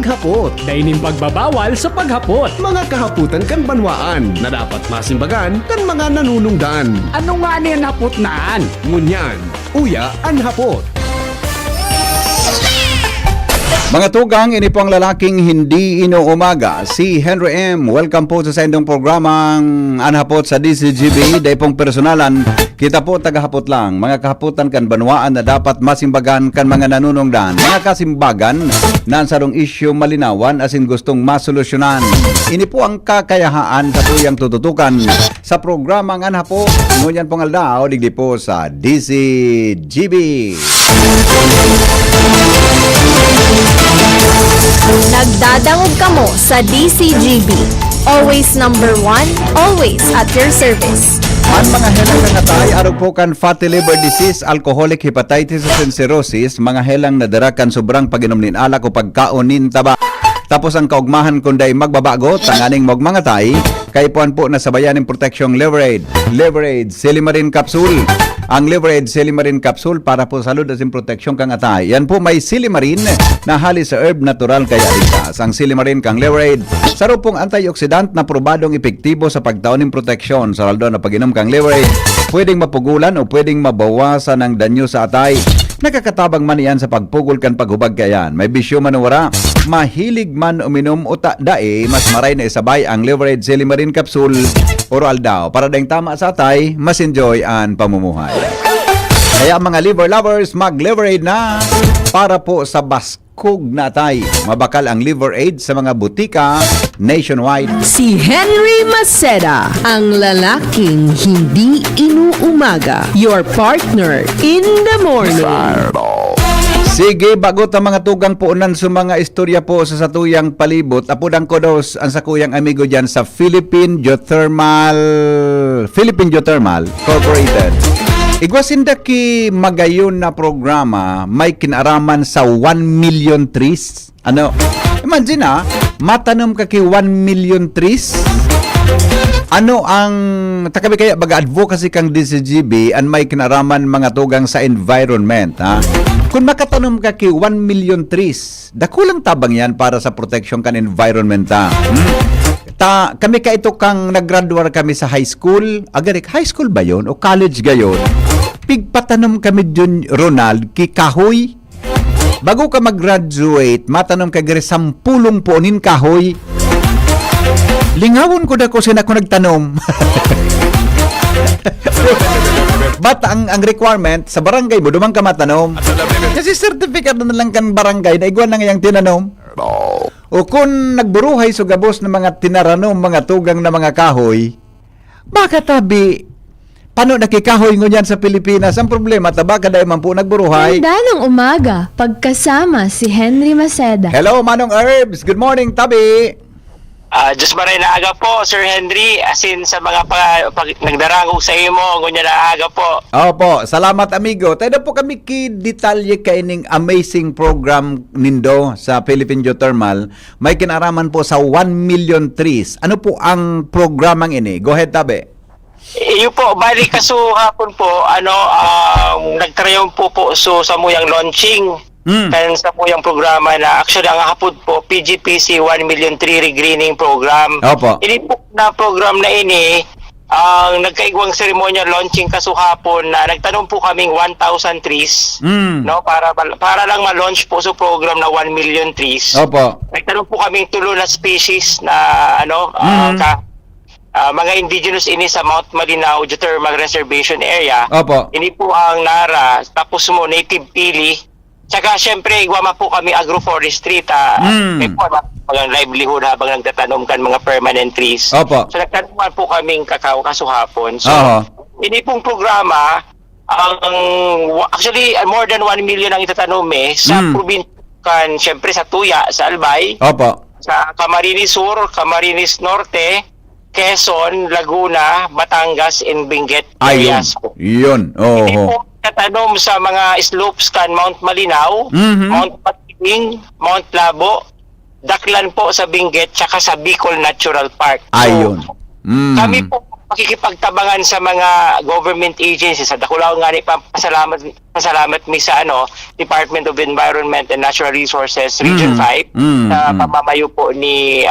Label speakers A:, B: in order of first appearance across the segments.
A: paghapot.
B: Daining pagbabawal sa paghapot.
A: Mga kahaputan kan banwaan na dapat masimbagan kan mga nanunungdan.
B: Ano nga niyan hapot naan?
A: Ngunyan, uya an hapot.
C: Mga tugang, ini po ang lalaking hindi inuumaga, si Henry M. Welcome po sa sendong programang Anhapot sa DCGB. Dahil pong personalan, kita po tagahapot lang. Mga kahaputan kan banwaan na dapat masimbagan kan mga nanunungdan. Mga kasimbagan na ang sarong issue malinawan asin gustong masolusyonan. Ini po ang kakayahaan sa tuyang tututukan sa programang Anhapot. Ngunyan pong aldaw, digdi po sa DCGB.
D: Nagdadangog kamo sa DCGB. Always number one, always at your service.
C: Ang mga helang nangatay, arog po kan fatty liver disease, alcoholic hepatitis and cirrhosis, mga helang nadara kan sobrang pag-inom nin alak o pagkaon nin taba. Tapos ang kaugmahan kunday magbabago, tanganing magmangatay, kay puan po na sabayan ng proteksyong Liverade. Liverade Silimarin Capsule. Ang Liverade Silimarin Capsule para po salud asin proteksyon kang atay. Yan po may Silimarin na hali sa herb natural kaya ligtas. Ang Silimarin kang Liverade, saro pong antioxidant na probadong epektibo sa pagtaon ng proteksyon. Sa raldo na pag-inom kang Liverade, pwedeng mapugulan o pwedeng mabawasan ang danyo sa atay. Nakakatabang man iyan sa pagpugol kan paghubag kayan. May bisyo man wala. Mahilig man uminom o dae, mas maray na isabay ang Liverade Silimarin Capsule oral daw para dahing tama sa atay, mas enjoy ang pamumuhay. Kaya mga liver lovers, mag-Liverade na para po sa baskog na atay. Mabakal ang Liverade sa mga butika nationwide.
E: Si Henry Maceda, ang lalaking hindi inuumaga. Your partner in the morning.
C: Sige, bagot ang mga tugang puunan sa mga istorya po sa satuyang palibot. Apodang ko daw ang sakuyang amigo dyan sa Philippine Geothermal Corporated. Igwasinda ki magayon na programa may kinaraman sa 1 million trees. Ano? Imagine matanom ka ki 1 million trees. Ano ang takabi kaya baga-advocacy kang DCGB an may kinaraman mga tugang sa environment, ha? Kung makatanom ka ki 1 million trees, dakulang tabang yan para sa protection kan environment, ha? Kami ka ito kang naggraduar kami sa high school. Agarik, high school ba yon o college gayon? Pigpatanom kami dun, Ronald, ki kahoy. Bago ka mag-graduate, matanom ka gari 10 puonin kahoy. Lingawon ko na ko sina ko nagtanom. But ang requirement sa barangay mo, dumang ka matanom. Kasi certificate na lang kan barangay na igwan na ngayang tinanom. O kung nagburuhay so gabos ng mga tinaranom, mga tugang na mga kahoy, baka tabi, paano nakikahoy ngunyan sa Pilipinas? Ang problema, taba kada man po nagburuhay.
D: Ganda ng umaga, pagkasama si Henry Maceda.
C: Hello, Manong Herbs. Good morning, tabi.
F: Diyos maray na aga po, Sir Henry, asin sa mga nagdarangog sa imo, ngunya na aga po.
C: Opo, salamat amigo. Tayo po kami ki-detalye kaining amazing program nindo sa Philippine Geothermal. May kinaraman po sa 1 million trees. Ano po ang programang ini? Go ahead, tabi.
F: Iyo po, balik kaso hapon po, nagtrayon po so sa muyang launching. Kaya sa po yung programa na actually ang hapon po PGPC 1 million tree regreening program.
C: Opo.
F: Ini po na program na ini ang nagkaigwang seremonya launching kasuhapon na nagtanong po kaming 1,000 trees no para lang ma-launch po sa program na 1 million trees.
C: Opo.
F: Nagtanong po kaming tulo na species na mga indigenous ini sa Mount Malinaw Geothermal Reservation Area.
C: Opo.
F: Ini po ang Nara, tapos mo native pili. Tsaka syempre, igwama po kami agroforestry. May po mga livelihood habang nagtatanom kan mga permanent trees.
C: Opo.
F: So nagtanuman po kaming kakao kasuhapon. So, ini pong programa, actually, more than 1 million ang itatanom sa probinsya kan, syempre sa Tuya, sa Albay,
C: Opo.
F: sa Camarines Sur, Camarines Norte, Quezon, Laguna, Batangas, and Benguet areas po.
C: Yun.
F: Hindi po natanom sa mga slopes kan Mount Malinaw, Mount Patiling, Mount Labo, Daklan po sa Benguet, tsaka sa Bicol Natural Park. So,
C: Ayun.
F: kami po pakikipagtabangan sa mga government agencies. Sa Dakulao nga ni pasalamat mi sa Department of Environment and Natural Resources Region 5 sa pamamayo po ni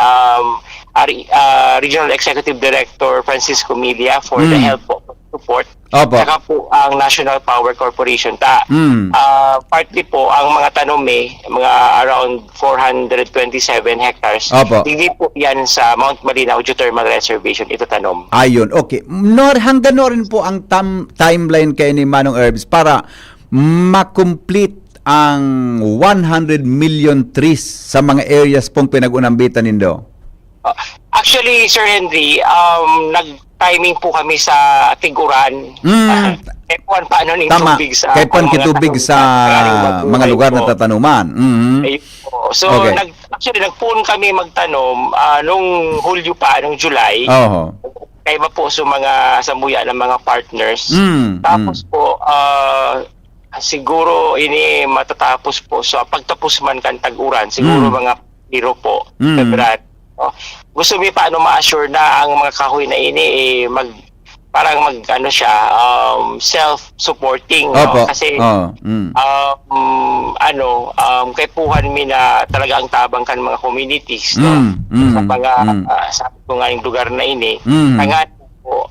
F: Regional Executive Director Francisco Media for the help po support.
C: Opo.
F: Saka po ang National Power Corporation. Partly po ang mga tanome, mga around 427 hectares.
C: Opo.
F: Hindi po yan sa Mount Malinaw Geothermal Reservation ito tanom.
C: Ayun, okay. Hanggang rin po ang timeline kay ni Manong Herbs para ma-complete ang 100 million trees sa mga areas pong pinag-unambitan nindo.
F: Actually, Sir Henry, nag-timing po kami sa Tiguran. Epuan paano ng
C: Tama.
F: tubig sa
C: Kay pan kitubig sa mga lugar na
F: po.
C: tatanuman.
F: Ayun po. So,
C: Okay.
F: nagpuon kami magtanom nung Hulyo pa, nung July.
C: Oho.
F: Kaya ba po sa mga samuya ng mga partners. Tapos po, siguro ini matatapos po sa pagtapos man kan Tag-uran. Siguro mga Piro po. February. Gusto mi paano ma-assure na ang mga kahoy na ini parang self-supporting,
C: Opo.
F: kasi
C: Oo.
F: kay puhan mi na talaga ang tabang kan mga communities sa mga sa ng lugar na ini nga po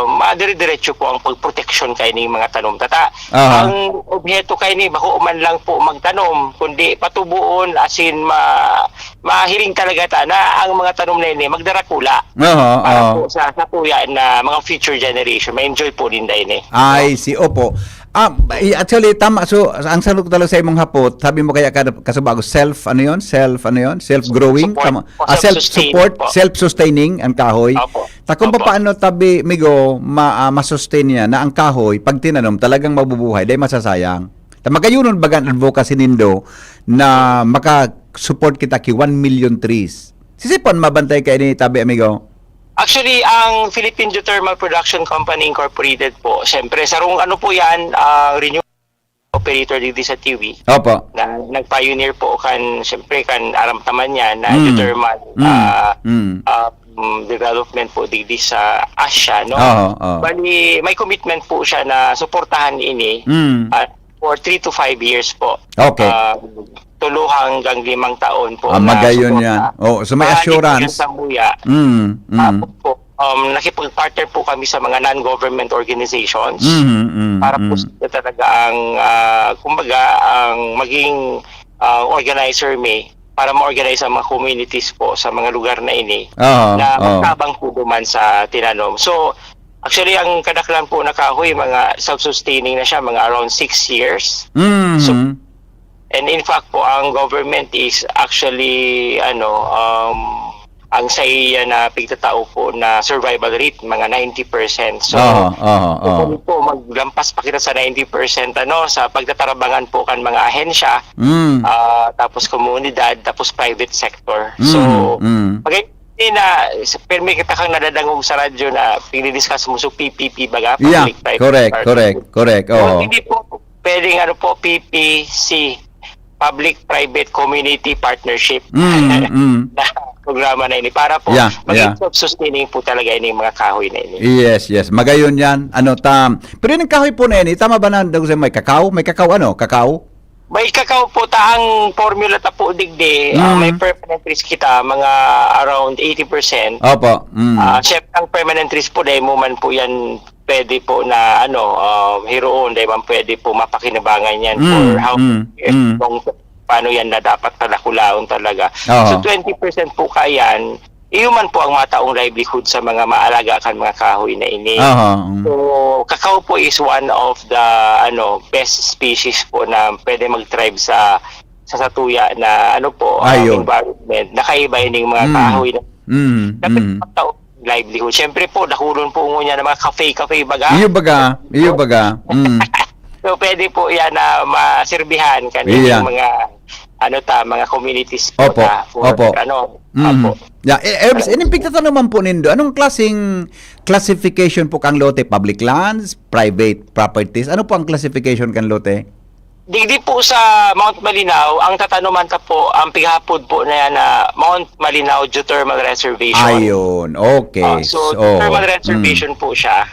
F: madire-diretso po ang pagproteksyon kay ning mga tanom tata. Ang objeto kay ni bako man lang po magtanom kundi patubuon asin mahiring talaga ta na ang mga tanom na ini magdarakula para po sa tuya na mga future generation ma-enjoy po din dahil
C: Ay, opo. Actually, tama. So, ang saluk talaga sa imong hapot, sabi mo kaya kasubago, self-growing?
F: Support.
C: Tama.
F: Self-sustaining po.
C: Self-sustaining ang kahoy.
F: Opo.
C: Kung
F: Opo.
C: paano tabi, Migo, ma-sustain niya na ang kahoy, pag tinanom, talagang mabubuhay, dahil masasayang. Magayunon bagan advocacy nindo na maka-support kita ki 1 million trees. Sisipon mabantay kay ni tabi, amigo?
F: Actually, ang Philippine Geothermal Production Company Incorporated po, siyempre, sarong po yan, renewable operator dito sa TV.
C: Opo.
F: Na nag-pioneer po siyempre aramtaman niya na geothermal development po dito sa Asia, no? Bali, may commitment po siya na suportahan ini for 3 to 5 years po.
C: Okay.
F: 3 hanggang 5 taon po.
C: Magayon yan. So may assurance.
F: Tapos po, nakipag-partner po kami sa mga non-government organizations para po sila talaga ang, ang maging organizer para ma-organize ang mga communities po sa mga lugar na ini na magtabang po duman sa tinanom. So, actually, ang kadaklan po na kahoy, mga self-sustaining na siya, mga around 6 years. So, and in fact po, ang government is actually, ang saya na pigtatao po na survival rate, mga 90%. So, kung po maglampas pa kita sa 90%, sa pagtatarabangan po kan mga ahensya, tapos komunidad, tapos private sector. So, na permi kita kang nadadangog sa radyo na pinidiscuss mo so PPP baga,
C: correct.
F: Hindi po pwedeng PPC, Public-Private Community Partnership na programa na ini para po maging self-sustaining po talaga ini mga kahoy na ini.
C: Yes. Magayon yan. Pero yung kahoy po na ini, tama ba na may kakao? May kakao Kakao?
F: May kakao po ang formula ta po digdi. May permanent risk kita mga around 80%.
C: Opo.
F: Syempre ang permanent risk po dahil mo man po yan pwede po na hiroon dahil man pwede po mapakinabangan yan for how long paano yan na dapat talakulaon talaga. So 20% po kayan, iyon po ang mataong livelihood sa mga maalaga kan mga kahoy na ini. So kakao po is one of the best species po na pwede mag-thrive sa satuya na environment. Nakaiba yung mga kahoy na dapat mataong livelihood. Siyempre po, nakulon po niya ng mga cafe baga.
C: Iyo baga.
F: So pwede po yan na maserbihan kanina mga mga communities po.
C: Opo. Inimpigta naman po nindo. Anong klaseng classification po kang lote? Public lands, private properties? Ano po ang classification kang lote?
F: Digdi po sa Mount Malinaw, ang tatanuman ta po, ang pighapod po na yan na Mount Malinaw Geothermal Reservation.
C: Ayun, okay.
F: So, geothermal reservation po siya.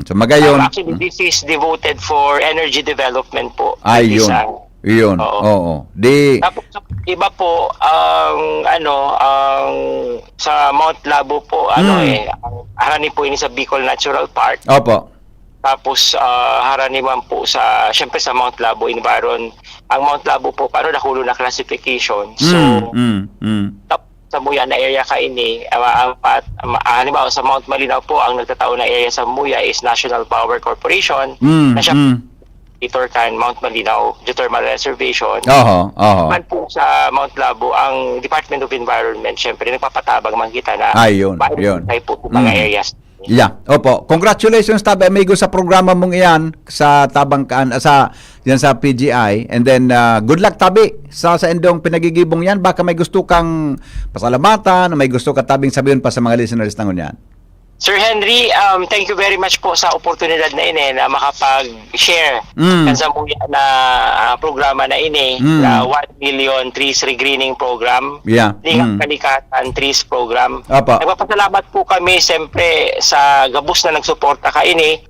C: So, magayon.
F: Actually, this is devoted for energy development po.
C: Ayun.
F: This,
C: Yun,
F: Oo.
C: oo. Di,
F: Tapos iba po ang sa Mount Labo po ang harani po ini sa Bicol Natural Park.
C: opo.
F: Tapos harani man po sa syempre sa Mount Labo Environ. Ang Mount Labo po paano nakulo na classification. So tapos sa Muya na area ka ini halimbawa sa Mount Malinaw po ang nagtatao na area sa Muya is National Power Corporation na siya kan Mount Malinaw Geothermal Reservation.
C: Oho.
F: Man po sa Mount Labo, ang Department of Environment, syempre, nagpapatabang man kita na
C: Ayun, yun.
F: tayo po mga areas.
C: Yeah, opo. Congratulations Tabi Amigo sa programa mong iyan sa Tabangkaan yan sa PGI, and then good luck Tabi sa endong pinagigibong yan. Baka may gusto kang pasalamatan, may gusto ka Tabing sabihin pa sa mga listeners ng yan.
F: Sir Henry, thank you very much po sa oportunidad na ini na makapag-share sa Muya na programa na ini, na 1 million trees regreening program.
C: Yeah.
F: Kalikatan trees program.
C: Apa.
F: Nagpapasalamat po kami siyempre sa gabos na nagsuporta ka ini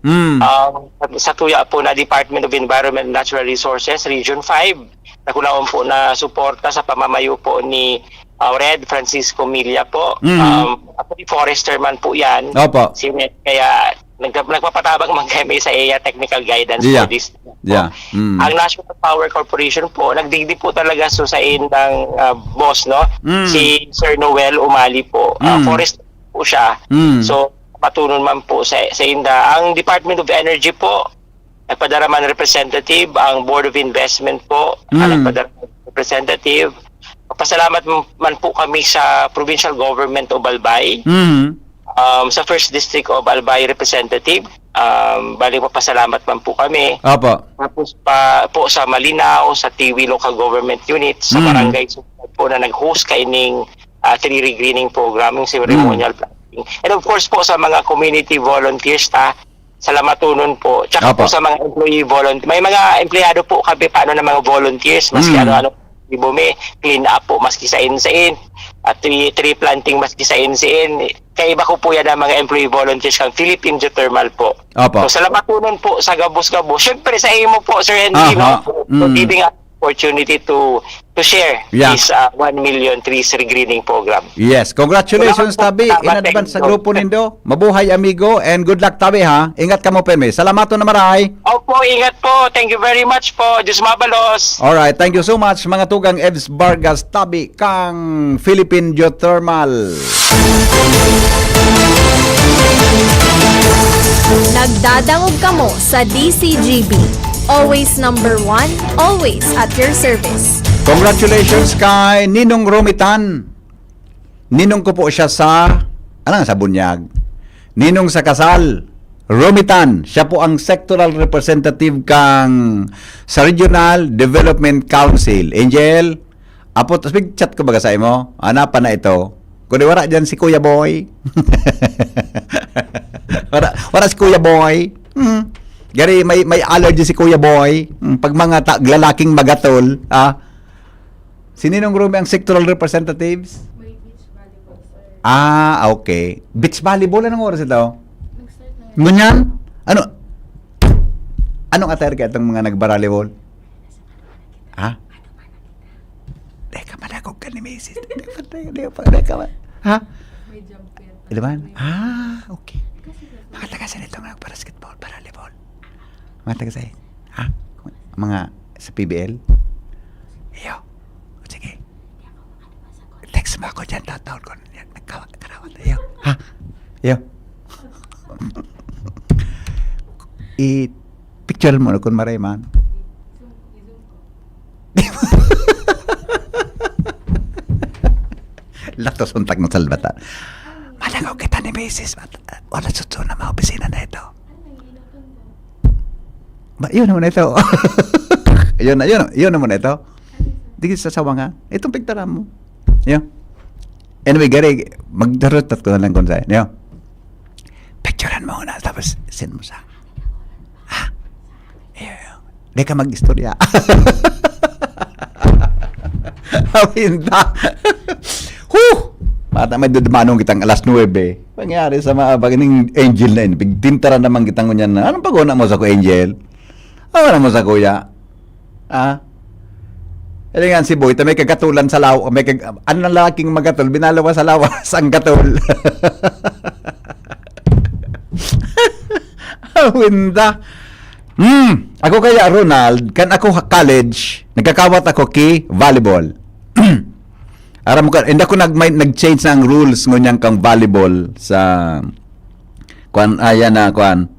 F: sa tuya po na Department of Environment and Natural Resources Region 5. Nakulawon po na suporta sa pamamayo po ni Red Francisco Milla po. Ako forester man po yan.
C: Opo.
F: Kaya nagpapatabang man kami sa EA Technical Guidance for this.
C: Yeah.
F: Ang National Power Corporation po, nagdigdi po talaga sa ng boss, no? Si Sir Noel Umali po. Forester po siya. So, patunon man po sa inda. Ang Department of Energy po, nagpadara man representative. Ang Board of Investment po, nagpadara representative. Pasalamat man po kami sa Provincial Government of Albay, sa First District of Albay Representative. Bali po pasalamat man po kami.
C: Opo.
F: Tapos pa po sa Malinaw, sa Tiwi Local Government Unit, sa Barangay po na nag-host kaining tree regreening program, yung ceremonial planting. And of course po sa mga community volunteers salamatunon po. Tsaka
C: Opo.
F: po sa mga employee volunteer. May mga empleyado po kami paano ng mga volunteers, maski ano-ano Bumi, clean up po maski sa insain, at tree planting maski sa insain. Kaiba ko po yan ang mga employee volunteers kang Philippine Geothermal po.
C: Opo.
F: So salamatunon po sa gabos-gabos. Siyempre sa imo po Sir Henry, no? So, giving us opportunity to share this 1 million trees regreening program.
C: Yes, congratulations Tabi in advance sa grupo nindo. Mabuhay amigo and good luck Tabi ha. Ingat ka mo Peme. Salamaton na maray.
F: Opo, ingat po. Thank you very much po. Diyos mabalos.
C: Alright, thank you so much mga tugang Evs Vargas Tabi kang Philippine Geothermal.
D: Nagdadangog kamo sa DCGB. Always number 1, always at your service.
C: Congratulations kay Ninong Romitan. Ninong ko po siya sa sa Bunyag. Ninong sa kasal. Romitan, siya po ang sectoral representative kang sa Regional Development Council. Angel, apot big chat ko baga sa imo. Hanapan na ito. Kundi wala dyan si Kuya Boy. wala si Kuya Boy. Gari may allergy si Kuya Boy. Pag mga lalaking magatol, si Ninong Rumi ang sectoral representatives? May beach volleyball, sir. Okay. Beach volleyball, anong oras ito? Nag-start na. Ngunyan? Anong attire ka itong mga nagbaralibol? Deka managog ka ni Macy's. Deka man. May jump fit. Ilaban? Okay. Mga tagasan ito mga basketball, baralibol. Mga tagasan. Mga sa PBL? Iyo. Sige. Text mo ako dyan, tatawag ko. Nagkarawat. Iyo. Iyo. I-picture mo na kung maray man. Latos untag ng salbata. Malagaw kita ni Macy's. Wala suto na mga opisina na ito. Yun naman ito. yun naman ito. Di sa sawa nga. Itong picture mo. Yun. Anyway, Gary, magdarotat ko na lang kung sa'yo. Yun. Picturean mo na, tapos send mo sa. Yun. di ka mag-istorya. Hawinta. Mata may dudumanong kitang alas 9. Pangyari sa mga bagining angel na yun. Pigtintara naman kitang kunyan na, anong pag-una mo sa ko, angel? Ano mo sa kuya? Hindi nga si Boy, may kagatulan sa lawa, ang lalaking magatol, binalawa sa lawas ang gatol. Winda. Ako kaya, Ronald, kan ako college, nagkakawat ako ki volleyball. Aram ko, hindi ako nag-change ng rules ngunyang kang volleyball sa kuan na kuan.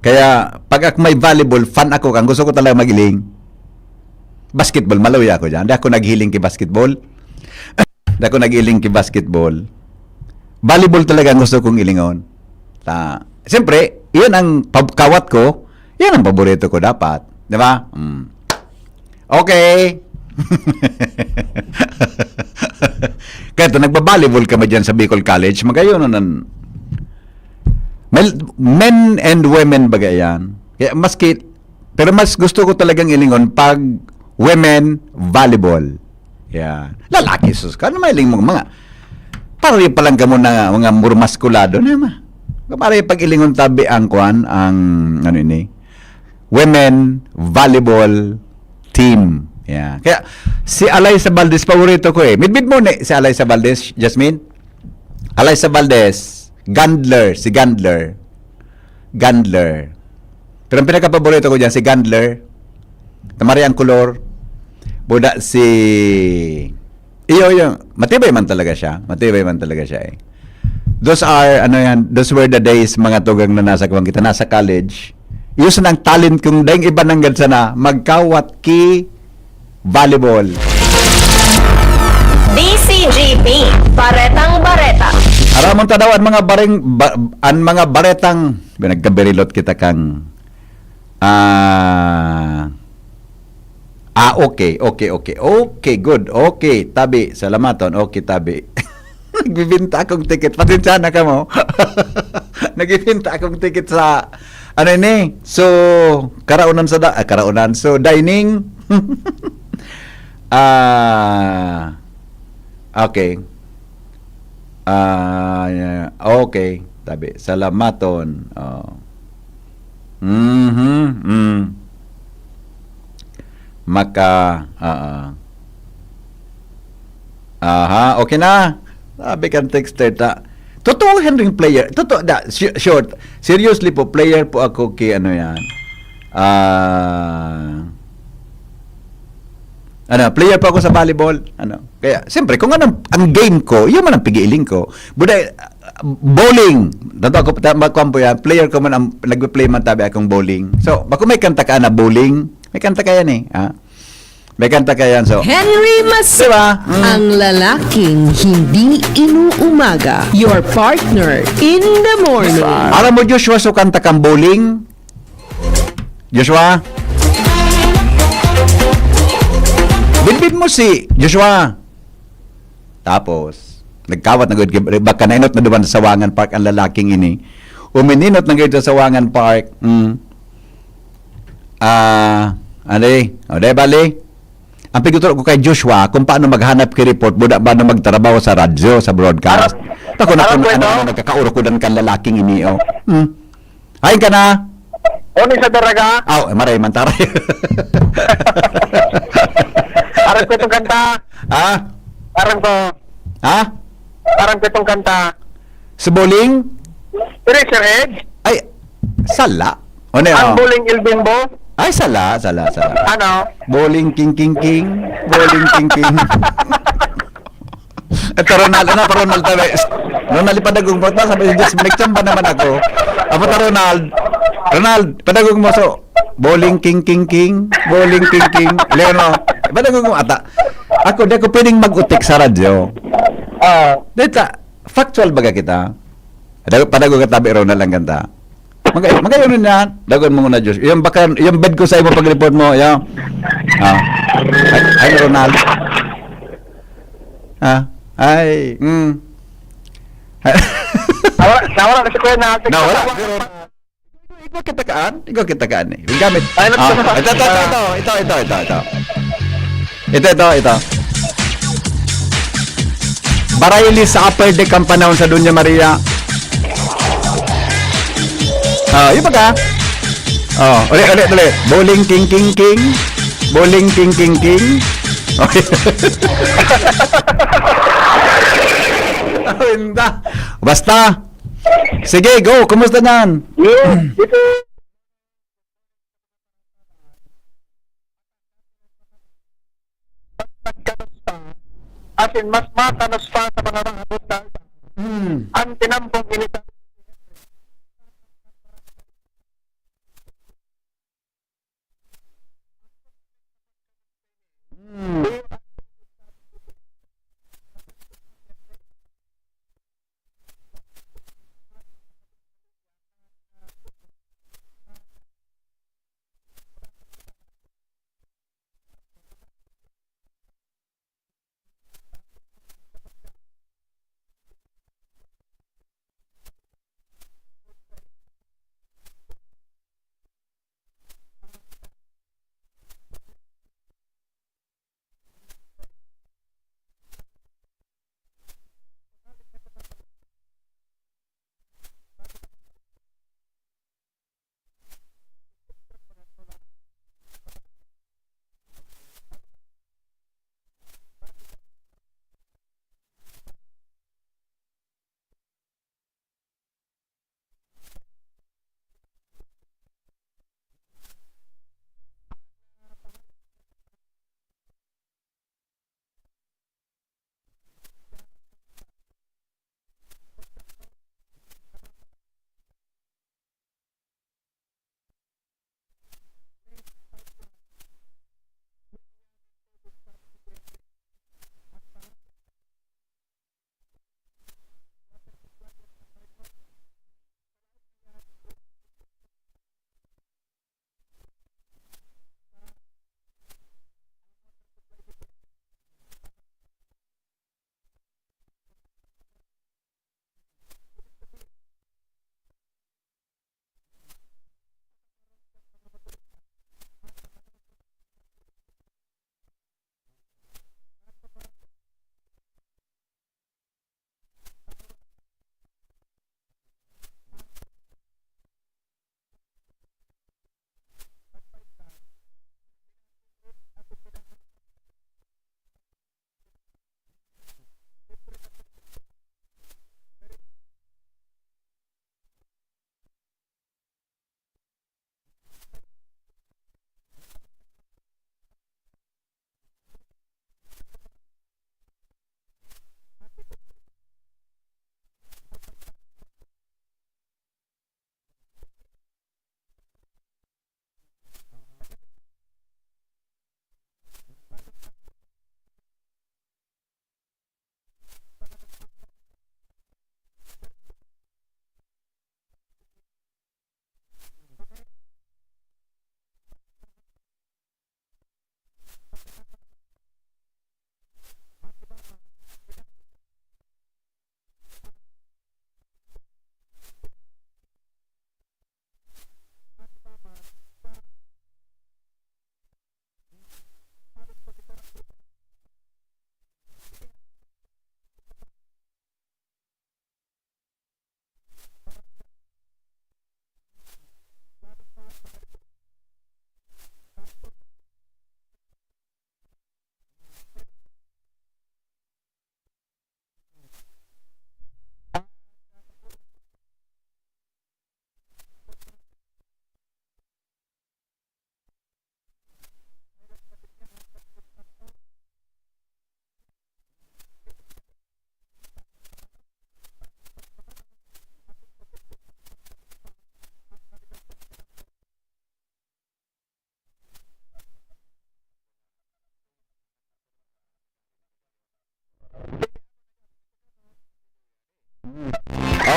C: Kaya pag ako may volleyball, fan ako kang gusto ko talaga magiling. Basketball, maluya ako diyan. Hindi ako naghiling ki basketball. Hindi ako naghiling ki basketball. Volleyball talaga ang gusto kong ilingon. Siyempre, iyon ang kawat ko, iyon ang paborito ko dapat. Di ba? Okay. Kaya ito, nagbabalibol ka ba dyan sa Bicol College? Magayon nun. Men and women ba yan? Kaya pero mas gusto ko talagang ilingon pag women volleyball. Yan. Lalaki, sus. Kano may iling mga parang pa lang ka mo na mga murmaskulado na ma. Parang pag ilingon tabi ang kuan, ang ano ini, women volleyball team. Yeah. Kaya si Alaysa Valdez paborito ko eh. Midbid mo ni si Alaysa Valdez, Jasmine. Alaysa Valdez, si Gandler. Pero ang pinaka-paborito ko diyan si Gandler. Tamari ang kolor. Buda si iyo, matibay man talaga siya eh. Those were the days mga tugang na nasa kawang kita nasa college. Iyo sa nang talent kong daing iba nang gadsa na magkawat ki volleyball.
D: DCGP, Baretang Bareta.
C: Aramon ta daw ang mga baretang nagkaberilot kita kang okay, good. Okay, tabi, salamaton. Okay, tabi. Nagbibinta akong ticket. Pasensya na ka mo. Nagbibinta akong ticket sa so karaunan so dining. Okay. Okay. Tabi. Salamaton. Okay na. Sabi kan texter ta. Totoo Henry player. Totoo short. Seriously po player po ako kay yan. Player pa ako sa volleyball. Kaya, siyempre, kung ang game ko, yun man ang pigiiling ko. Buday, bowling. Dato ako, magkampo yan, player ko man, nagpe-play man tabi akong bowling. So, bako may kanta ka na bowling, may kanta ka yan eh. May kanta ka yan, so.
E: Henry Masera,
C: Diba?
E: ang lalaking hindi inuumaga. Your partner in the morning.
C: Alam mo, Joshua, so kanta kang bowling? Joshua? Binbin mo si Joshua. Tapos, nagkawat na gud baka nainot na duman sa Sawangan Park ang lalaking ini. Umininot na gud sa Sawangan Park. Bali. Ang piguturo ko kay Joshua kung paano maghanap kay report buda ba na magtrabaho sa radyo, sa broadcast. Tako na nagkakauro ko dan kan lalaking ini. Hay ka na.
F: Oni sa daraga.
C: Maray man taray.
F: Parang ko itong kanta. Parang ko itong kanta.
C: Sa bowling?
F: Eraserhead?
C: Ay, sala.
F: Ang bowling ilbimbo?
C: Ay, sala.
F: Ano?
C: Bowling king. Bowling king. Ito, Ronald tabi. Ronald, ipadagong mo. Sabi, just nagtsamba naman ako. Apo ta, Ronald, padagong mo. So, bowling king. Bowling king. Leono. Padagong mo ata. Ako, di ako pwedeng mag-utik sa radyo. Dita, factual baga kita. Padagong ka tabi, Ronald, lang kanta. Magayon nun yan. Dagon mo muna, Diyos. Yung bed ko sa imo pag-report mo. Yung. Ay, Ronald. Ay.
F: Nawala na si Kuya na.
C: Nawala. Ikaw kitakaan eh. Gamit.
F: Ay,
C: Ito. Barayli sa upper deck ang panahon sa Dunya Maria. Yung pagka. Ulit. Bowling king. Bowling king. Okay. Basta. Sige, go. Kumusta nan?
F: Asin mas matanas pa sa mga habot na ang tinampong inita.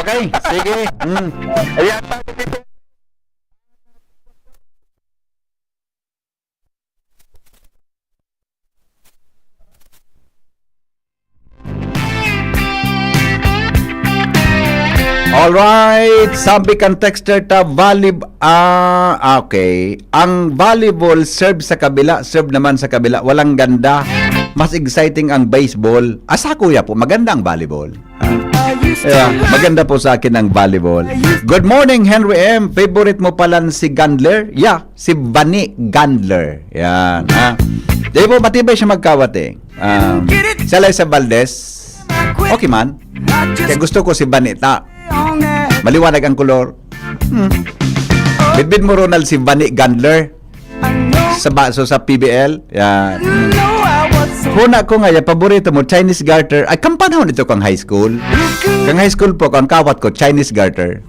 C: Okay, sige.
F: Ayan, dito.
C: Alright, sabi kan texter ta okay. Ang volleyball serve sa kabila, serve naman sa kabila, walang ganda. Mas exciting ang baseball. Sa kuya po, maganda ang volleyball. Maganda po sa akin ang volleyball. Good morning, Henry M. Favorite mo pala si Gandler? Yeah, si Bani Gandler. Yan. Di po, matibay siya magkawate. Siya lang sa Valdez. Okay man. Kaya gusto ko si Banita. Maliwanag ang kolor. Bidbid mo Ronald si Bani Gandler sa PBL. Yan. Huna ko nga, paborito mo, Chinese garter. Ay, kampanahon ito kang high school. Kang high school po, kang kawat ko, Chinese garter.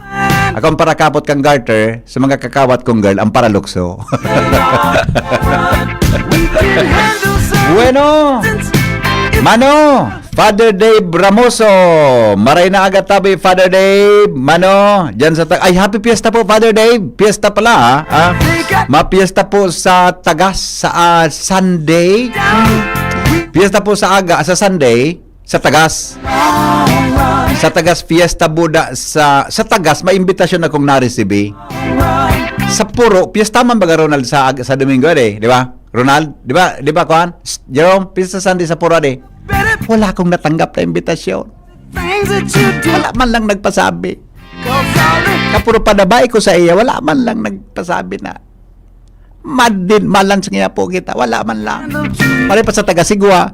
C: Ako ang para kapot kang garter, sa mga kakawat kong girl, ang para lukso. Bueno, Mano, Father Dave Ramoso. Maray na agad tabi, Father Dave. Mano, dyan sa ay, happy fiesta po, Father Dave. Fiesta pala, ha? Ma-fiesta po sa Tagas sa Sunday. Fiesta po sa Sunday sa Tagas. Sa Tagas fiesta Buda sa Tagas may imbitasyon akong na-receive. Sa Puro, fiesta man ba Ronald sa Domingo di ba? Ronald, di ba kuan? Jerome, fiesta Sunday sa Puro Wala akong natanggap na imbitasyon. Wala man lang nagpasabi. Kapuro padabay ko sa iya, wala man lang nagpasabi na. Malan sa nga po kita, wala man lang. Pare pa sa Tagasigwa.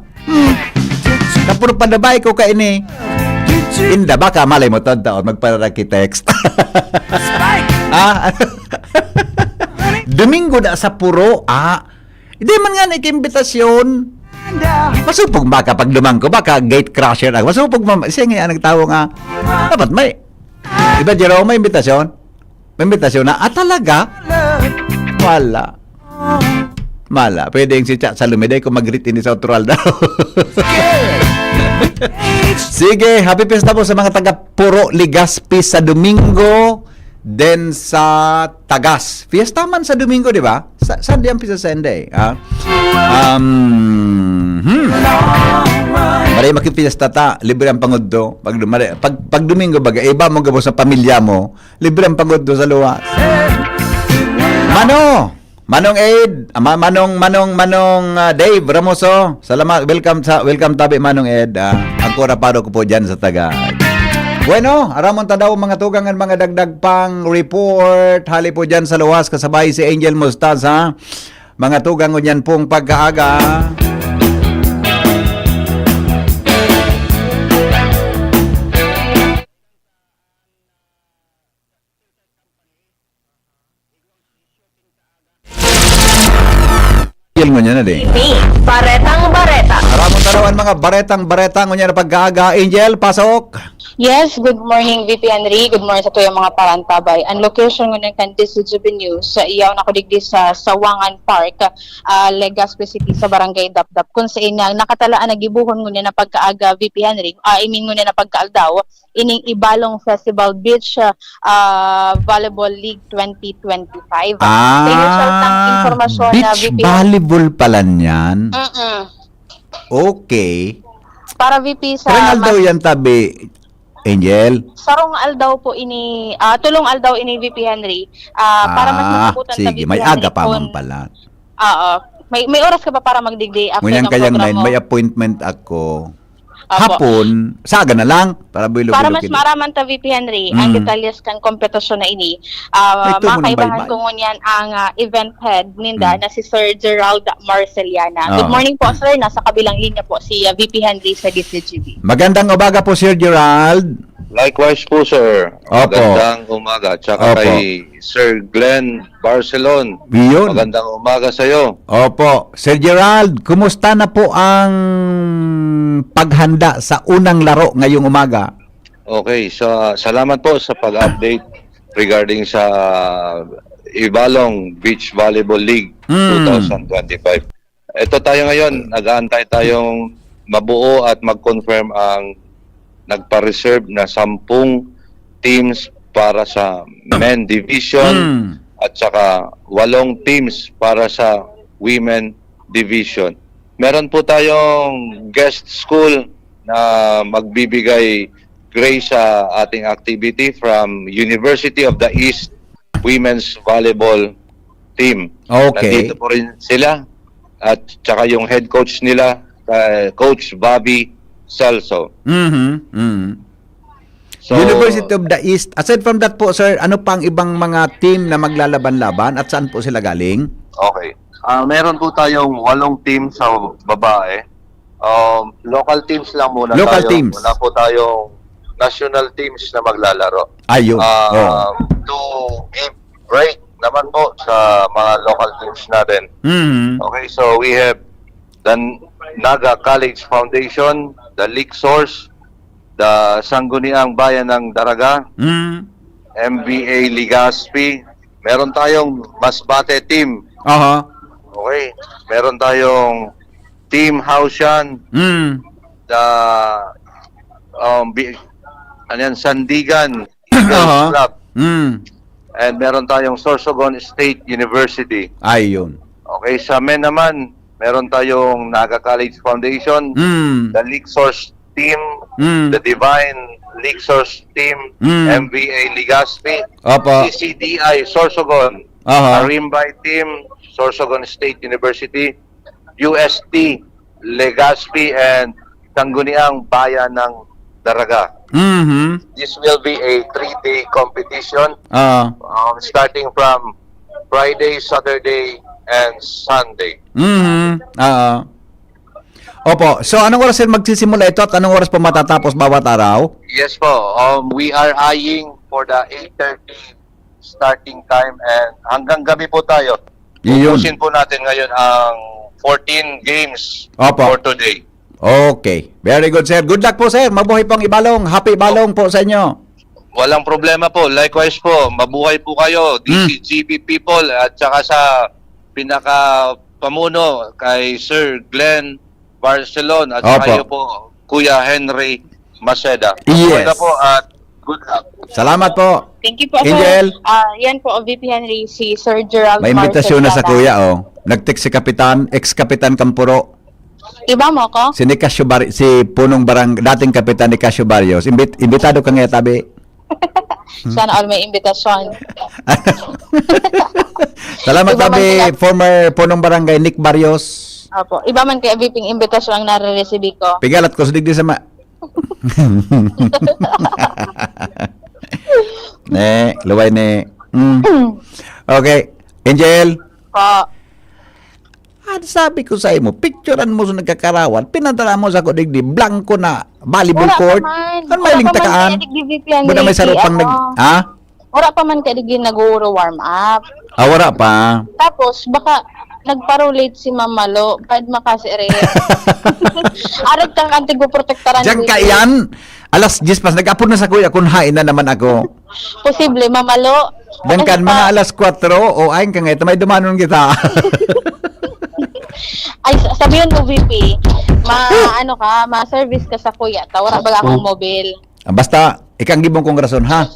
C: Kapuro padabay ko ka ini. Inda baka malay mo taon magpara-text. Domingo da sa Puro. Hindi man nga nag-imbitasyon. Masupog baka pag lumangko, baka gate crusher ako. Masupog siya nga nagtawo nga. Dapat may. Diba Jerome, may imbitasyon? May imbitasyon na, talaga? Wala. Mala, pwede yung si Cha sa Lumiday kung mag-greet ini sa Utural daw. Sige, happy fiesta po sa mga taga Puro Legazpi sa Domingo. Then sa Tagas. Fiesta man sa Domingo, di ba? Sunday ang pisa Sunday. Maray makipiesta ta, libre ang pangudto. Pag Domingo baga, iba mo gabo sa pamilya mo, libre ang pangudto sa luwas. Manong Ed, Manong Dave Ramoso. Salamat, welcome tabi Manong Ed. Ako rapado ko po diyan sa Taga. Bueno, aramon ta daw mga tugangan mga dagdag pang report. Hali po diyan sa luwas kasabay si Angel Mostaza. Mga tugangon yan pong pagkaaga. Mo niya na din.
D: Baretang bareta.
C: Maraming tarawan mga baretang ngunya na pagkaaga. Angel, pasok.
G: Yes, good morning VP Henry. Good morning sa tuyang mga parantabay. Ang location ng Candice Jubi News, iyaw na ko digdi sa Sawangan Park, Legazpi City sa Barangay Dapdap. Kung sa inang nakatalaan na gibuhon ngunya na pagkaaga VP Henry, ngunya na pagkaaldaw, ining Ibalong Festival Beach Volleyball League 2025. Informasyon na
C: beach
G: VP
C: volleyball pala niyan. Okay.
G: Para VP sa
C: Kailan daw yan tabi, Angel?
G: Sarong aldaw po ini tulong aldaw ini VP Henry para mas masabutan sa
C: sige,
G: VP
C: may
G: Henry
C: aga pa man pala.
G: May oras ka pa para magdigday after
C: Ngunyan
G: ng
C: kayang
G: programa.
C: may appointment ako.
G: Apo.
C: Hapon, saga na lang para builo.
G: Para mas maraman ta VP Henry ang detalyes kan kompetisyon na ini. Makaibahan ko ngunyan ang event head ninda na si Sir Gerald Marceliana. Good morning po sir, nasa kabilang linya po si VP Henry sa DCGB.
C: Magandang umaga po Sir Gerald.
H: Likewise po, sir.
C: Opo.
H: Magandang umaga. Tsaka kay Sir Glenn Barcelon.
C: Yun.
H: Magandang umaga sa iyo.
C: Opo. Sir Gerald, kumusta na po ang paghanda sa unang laro ngayong umaga?
H: Okay, so salamat po sa pag-update regarding sa Ibalong Beach Volleyball League 2025. Ito tayo ngayon, nag-aantay tayong mabuo at mag-confirm ang nagpa-reserve na 10 teams para sa men division at saka 8 teams para sa women division. Meron po tayong guest school na magbibigay grace sa ating activity from University of the East Women's Volleyball Team.
C: Okay.
H: Nandito po rin sila at saka yung head coach nila, Coach Bobby Celso. So,
C: University of the East. Aside from that po, sir, ano pang ibang mga team na maglalaban-laban at saan po sila galing?
H: Okay. Meron po tayong 8 team sa babae. Local teams lang muna
C: Local
H: tayo.
C: teams.
H: Wala po tayong national teams na maglalaro.
C: Ayun.
H: To give break naman po sa mga local teams natin. Okay, so we have the Naga College Foundation, the League Source, the Sangguniang Bayan ng Daraga, MBA Ligaspi. Meron tayong Masbate team.
C: Aha.
H: Okay. Meron tayong Team Hausyan, the Sandigan Eagles Club. And meron tayong Sorsogon State University.
C: Ayun.
H: Okay, sa men naman, meron tayong Naga College Foundation, the League Source Team, the Divine League Source Team, MBA Ligaspi,
C: Opo.
H: CCDI Sorsogon,
C: Aha.
H: Arimbay Team, Sorsogon State University, UST, Legazpi, and Sangguniang Bayan ng Daraga. This will be a 3-day competition starting from Friday, Saturday, and Sunday.
C: Opo. So, anong oras sir magsisimula ito at anong oras po matatapos bawat araw?
H: Yes po. We are eyeing for the 8:30 starting time and hanggang gabi po tayo.
C: Yun.
H: Ubusin po natin ngayon ang 14 games
C: Opo.
H: for today.
C: Okay. Very good, sir. Good luck po, sir. Mabuhay pong Ibalong. Happy Ibalong po sa inyo.
H: Walang problema po. Likewise po, mabuhay po kayo, DCGB people, at saka sa pinaka-pamuno kay Sir Glenn Barcelon at saka
C: Opo.
H: kayo po, Kuya Henry Maceda.
C: Yes.
H: Mabuhay na po at good luck.
C: Salamat po.
G: Thank you po,
C: Angel.
G: sir. Yan po, VP Henry, si Sir Gerald
C: May imbitasyon na sa
G: Marcelada.
C: kuya, oh. Nag-text si Kapitan, ex-Kapitan Campuro.
G: Iba mo ko?
C: Si Nicasio si punong dating Kapitan Nicasio Barrios. Imbitado ka nga, tabi.
G: Sana all may imbitasyon.
C: Salamat,
G: Iba man
C: tabi.
G: sila.
C: Former punong barangay Nick Barrios.
G: Opo. Iba man kay VP imbitasyon ang nare-receive ko.
C: Pigalat ko sa digdi sa ne, luway ne. Okay. Angel.
G: Po.
C: Ano sabi ko sa imo, picturean mo sa nagkakarawan, pinadala mo sa ko digdi, blanco na volleyball
G: Wala
C: court.
G: pa man.
C: Kan may
G: Wala pa man
C: lingtakaan.
G: kaya digdi VP Henry.
C: Muna may sarupang
G: Ano?
C: ha?
G: Wala pa man kaya digdi nag-uuro warm up.
C: Wala pa.
G: Tapos, baka nagparolate si Mamalo, bad makasire. Arad kang antigo-protektaran.
C: Diyan ka yan. Alas 10 pas, nag-apon na sa kuya, kung hain na naman ako.
G: Posible, Mamalo.
C: Dan kan mga alas 4, o ayin ka nga, ito may dumanon kita.
G: Ay, sabihin mo, VP, ano ka, ma-service ka sa kuya. Tawara ba akong mobile?
C: Basta, ikang gibong kong rason, ha?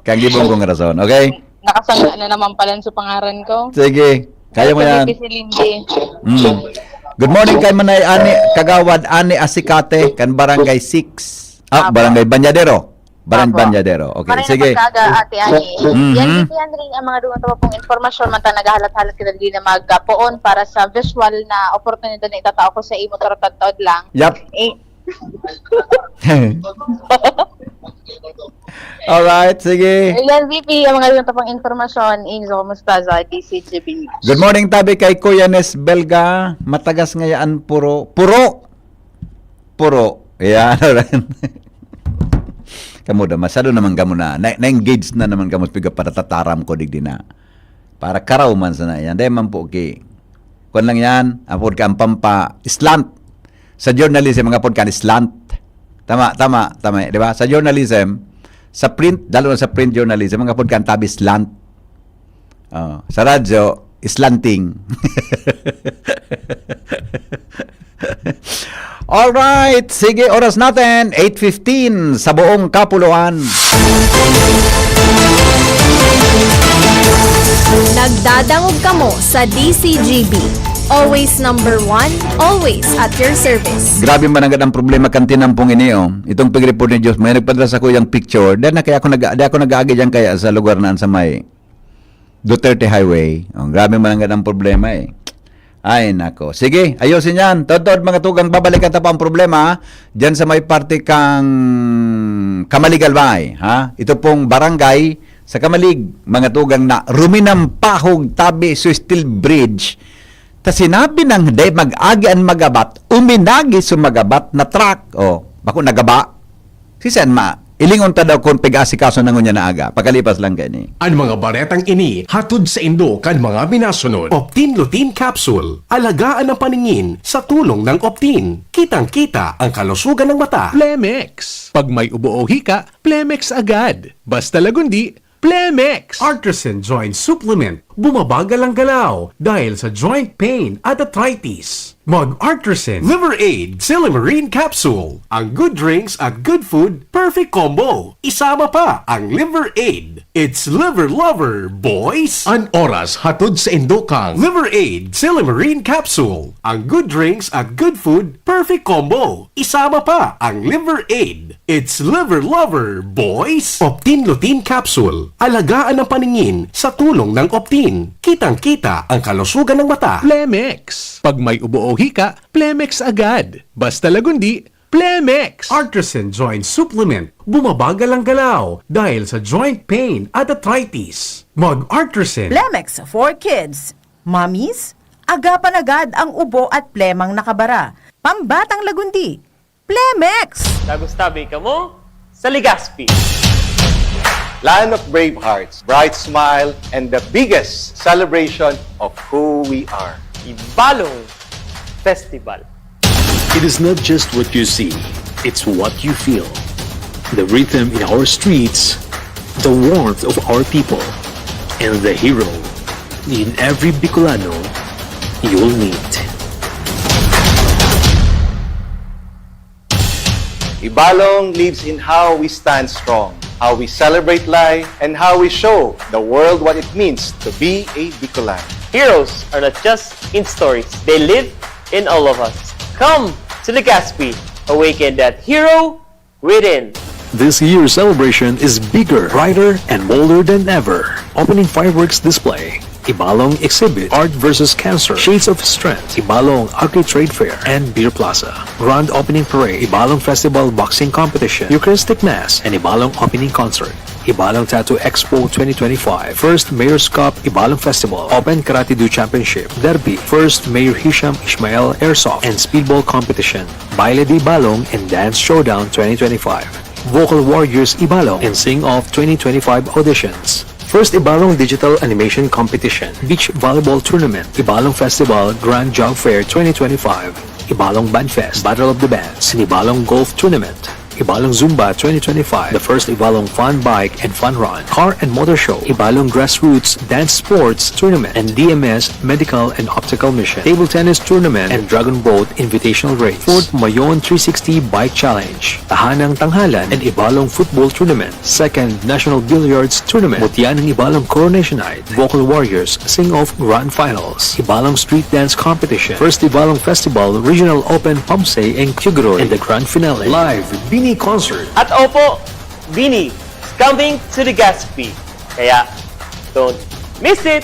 C: Ikang gibong kong rason, okay?
G: Nakasangga na naman pala sa pangaran ko.
C: Sige, kaya mo yan.
G: VP si Lindy.
C: Good morning kay Manay Kagawad Ani Asikate kan Barangay 6. Barangay Banyadero. Banyadero. Okay,
G: Maraming
C: sige.
G: pagkaga, Ate Ani. Yan, VP Henry, ang mga duman pong informasyon, man ta nagahalat-halat kita din na magpoon para sa visual na oportunidad na itatao ko sa imo tarotad lang.
C: Yep.
G: Eh,
C: Alright, sige.
G: yan, VP, ang mga duman pong informasyon, Inzo, kumusta sa DCGB News?
C: Good morning tabi kay Kuya Nes Belga. Matagas ngayaan puro. Yan. Kamu da masyado naman kamo na-engage na naman kamo piga para tataram ko digdi na. Para karaw man sana yan. Dahil man po okay. Kung lang yan, apod ka ang pampa slant. Sa journalism, mga apod ka slant. Tama, di ba? Sa journalism, sa print, dalo na sa print journalism, mga apod ka ang tabi slant. Sa radyo, slanting. Alright, sige, oras natin, 8:15 sa buong kapuluan.
D: Nagdadangog kamo sa DCGB. Always number 1, always at your service.
C: Grabe man ang problema kan tinampong ini oh. Itong pag-report ni Diyos, may nagpadala sa ko yung picture. Dahil na kaya ako nag-aagi dyan kaya sa lugar na sa may Duterte Highway. Oh, grabe man ang problema eh. Ay nako. Sige, ayusin yan. Totoo mga tugang, babalikan ta pa ang problema ha? Dyan sa may parte kang Kamaligalbay. Ha? Ito pong barangay sa Kamalig, mga tugang na ruminampahog tabi sa Steel Bridge. Ta sinabi ng day mag-agi ang magabat, uminagi sa magabat na truck. O, bako nagaba. Si Sen ma, ilingon ta daw kung pag-asikaso na ngunya na aga. Pagkalipas lang gani.
I: Ang mga baretang ini hatod sa Indo kan mga minasunod. Optin Lutein Capsule. Alagaan ang paningin sa tulong ng Optin. Kitang-kita ang kalusugan ng mata.
B: Plemex. Pag may ubo o hika, Plemex agad. Basta lagundi, Plemex.
I: Artisan Joint Supplement. Bumabagal ang galaw dahil sa joint pain at arthritis. Mag-Artisan Liver Aid Silimarine Capsule. Ang good drinks at good food, perfect combo. Isama pa ang Liver Aid. It's liver lover, boys! An oras hatod sa Indokang. Liver Aid Silimarine Capsule. Ang good drinks at good food, perfect combo. Isama pa ang Liver Aid. It's liver lover, boys! Optin Lutein Capsule. Alagaan ang paningin sa tulong ng Optin. Kitang-kita ang kalusugan ng mata.
B: Plemex. Pag may ubo o hika, Plemex agad. Basta lagundi, Plemex.
I: Artisan Joint Supplement. Bumabagal ang galaw dahil sa joint pain at arthritis. Mag-Artisan.
J: Plemex for kids. Mommies, agapan agad ang ubo at plemang nakabara. Pambatang lagundi. Plemex!
F: Nagustabi ka mo sa Legazpi.
K: Land of brave hearts, bright smile, and the biggest celebration of who we are.
F: Ibalong Festival.
L: It is not just what you see, it's what you feel. The rhythm in our streets, the warmth of our people, and the hero in every Bicolano you'll meet.
K: Ibalong lives in how we stand strong, how we celebrate life, and how we show the world what it means to be a Bicolano.
F: Heroes are not just in stories, they live in all of us. Come to Legazpi, awaken that hero within.
L: This year's celebration is bigger, brighter, and bolder than ever. Opening fireworks display, Ibalong Exhibit, Art vs. Cancer, Shades of Strength, Ibalong Agri Trade Fair, and Beer Plaza. Grand Opening Parade, Ibalong Festival Boxing Competition, Eucharistic Mass, and Ibalong Opening Concert. Ibalong Tattoo Expo 2025, First Mayor's Cup Ibalong Festival, Open Karate Do Championship, Derby, First Mayor Hisham Ismail Airsoft, and Speedball Competition, Baile de Ibalong, and Dance Showdown 2025. Vocal Warriors Ibalong and Sing Off 2025 auditions. First Ibalong Digital Animation Competition, Beach Volleyball Tournament, Ibalong Festival Grand Jog Fair 2025, Ibalong Bandfest, Battle of the Bands, and Ibalong Golf Tournament. Ibalong Zumba 2025, the first Ibalong Fun Bike and Fun Run, Car and Motor Show, Ibalong Grassroots Dance Sports Tournament, and DMS Medical and Optical Mission, Table Tennis Tournament, and Dragon Boat Invitational Race, Fort Mayon 360 Bike Challenge, Tahanang Tanghalan and Ibalong Football Tournament, Second National Billiards Tournament, Mutianang Ibalong Coronation Night, Vocal Warriors Sing-Off Grand Finals, Ibalong Street Dance Competition, First Ibalong Festival Regional Open Pamsay and Cuguroy, and the Grand Finale, live Bini Concert.
F: At opo, Bini is coming to Legazpi. Kaya, don't miss it!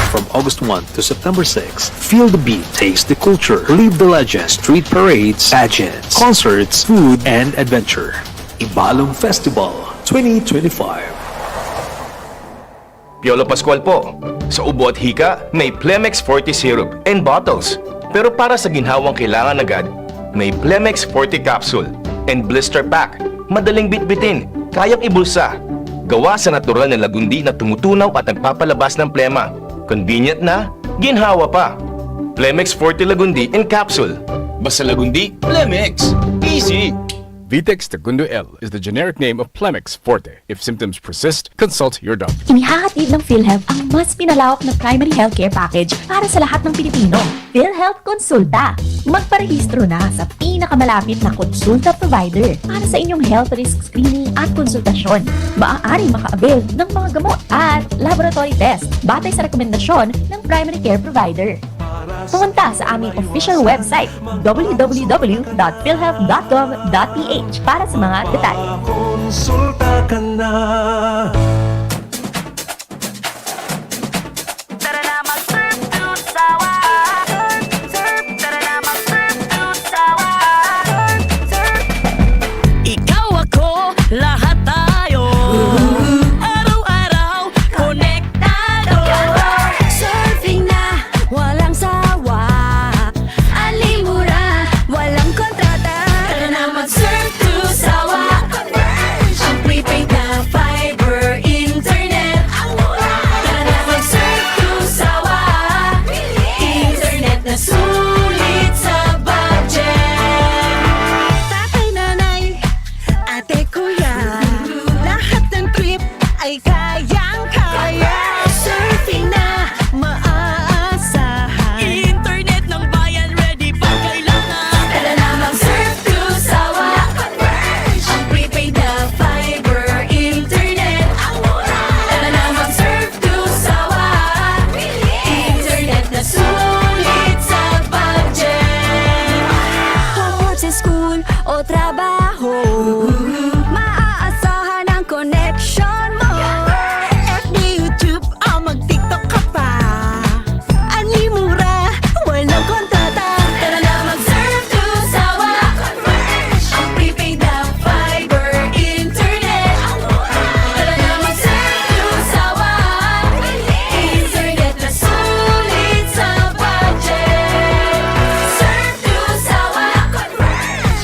L: From August 1 to September 6, feel the beat, taste the culture, live the legend, street parades, pageants, concerts, food, and adventure. Ibalong Festival 2025.
M: Piolo Pascual po. Sa ubo at hika, may Plemex Forte Syrup and bottles. Pero para sa ginhawang kailangan agad, may Plemex Forte Capsule and Blister Pack. Madaling bitbitin, kayang ibulsa. Gawa sa natural na lagundi na tumutunaw at nagpapalabas ng plema. Convenient na, ginhawa pa. Plemex Forte Lagundi and Capsule. Basta lagundi, Plemex. Easy!
N: Vitex Segundo L is the generic name of Plemix Forte. If symptoms persist, consult your doctor.
O: Inihahatid ng PhilHealth ang mas pinalawak na primary healthcare package para sa lahat ng Pilipino. PhilHealth Konsulta. Magparehistro na sa pinakamalapit na konsulta provider para sa inyong health risk screening at konsultasyon. Maaari maka-avail ng mga gamot at laboratory test batay sa rekomendasyon ng primary care provider. Pumunta sa aming official website www.philhealth.gov.ph para sa mga detalye.
I: Konsulta ka na.
P: Ikaw ako, lahat tayo. Araw-araw, konektado. Surfing na, walang sawa. Alimura, walang kontrata. Tara na mag-surf to Sawa. Ang prepaid na fiber internet. Tara na mag-surf to Sawa. Internet na sulit sa budget. Tatay, nanay, ate, kuya, lahat ng trip ay kayang-kaya. Surfing na maaasahan. Internet ng bayan ready pag kailangan. Tara na mag-surf to Sawa. Ang prepaid na fiber internet. Tara na mag-surf to Sawa. Internet na sulit sa budget. Pagod sa school o trabaho, maaasahan ang connection mo. FB, YouTube, o mag-TikTok ka pa. Alimura, walang kontrata. Tara na mag-surf to Sawa. Ang prepaid na fiber internet. Tara na mag-surf to Sawa. Internet na sulit sa budget. Surf to Sawa.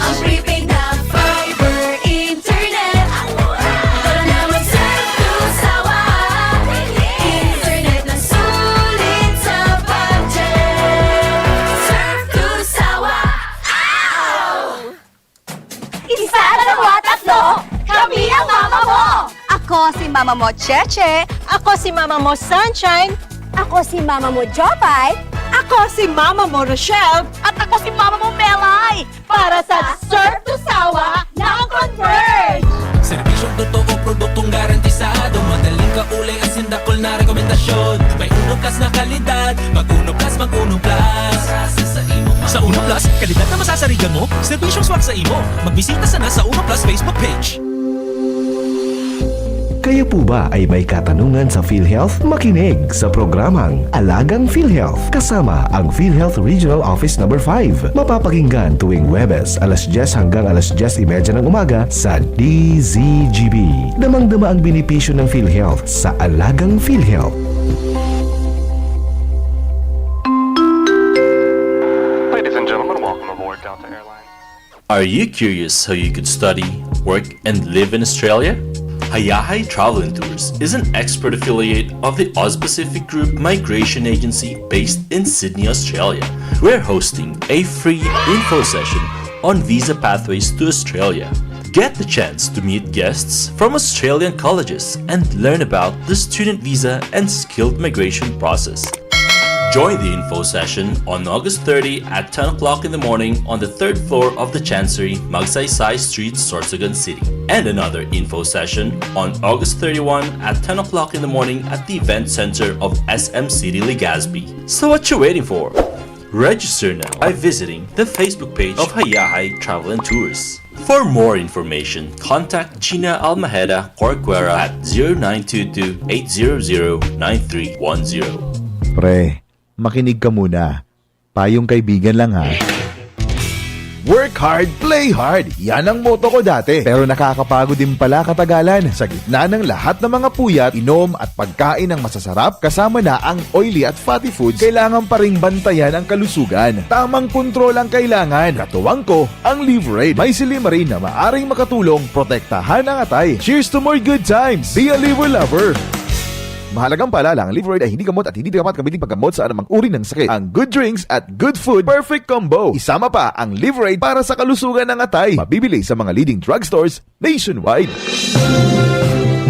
P: Ang prepaid na fiber internet. Tara na mag-surf to Sawa. Internet na sulit sa budget. Surf to Sawa.
Q: Isa, dalawa, tatlo, kami ang mama mo! Ako si Mama mo Cheche. Ako si Mama mo Sunshine. Ako si Mama mo Jopay. Ako si Mama mo Rochelle. At ako si Mama mo Melay. Para sa Surf to Sawa na Converge!
R: Serbisyong totoo, produktong garantisado. Madaling kaulay ang sindakol na rekomendasyon. May Uno Plus na kalidad. Mag-Uno Plus, mag-Uno Plus. Sa Uno Plus, kalidad na masasarigan mo. Serbisyong swak sa imo. Magbisita sana sa Uno Plus Facebook page.
S: Kayo po ba ay may katanungan sa PhilHealth? Makinig sa programang Alagang PhilHealth kasama ang PhilHealth Regional Office No. 5. Mapapakinggan tuwing Huwebes alas 10 hanggang alas 10:30 ng umaga sa DZGB. Damang-dama ang benepisyo ng PhilHealth sa Alagang PhilHealth.
T: Ladies and gentlemen, welcome aboard Delta Airlines.
U: Are you curious how you could study, work, and live in Australia? Hayahay Travel and Tours is an expert affiliate of the Oz-Pacific Group Migration Agency based in Sydney, Australia. We're hosting a free info session on visa pathways to Australia. Get the chance to meet guests from Australian colleges and learn about the student visa and skilled migration process. Join the info session on August 30 at 10 o'clock in the morning on the 3rd floor of the Chancery, Magsaysay Street, Sorsogon City. And another info session on August 31 at 10 o'clock in the morning at the Event Center of SM City, Legazpi. So what you waiting for? Register now by visiting the Facebook page of Hayahay Travel and Tours. For more information, contact Gina Almaheda Corcuera at 0922-800-9310.
V: Pre, makinig ka muna. Payong kaibigan lang ha. Work hard, play hard. Yan ang motto ko dati. Pero nakakapagod din pala katagalan. Sa gitna ng lahat ng mga puyat, inom at pagkain ng masasarap, kasama na ang oily at fatty foods, kailangan pa ring bantayan ang kalusugan. Tamang kontrol ang kailangan. Katuwang ko, ang Liverade. May silimarin na maaring makatulong protektahan ang atay. Cheers to more good times. Be a liver lover. Mahalagang paalala, ang Liveroid ay hindi gamot at hindi dapat gamitin paggamot sa anumang uri ng sakit. Ang good drinks at good food, perfect combo. Isama pa ang Liveroid para sa kalusugan ng atay. Mabibili sa mga leading drugstores nationwide.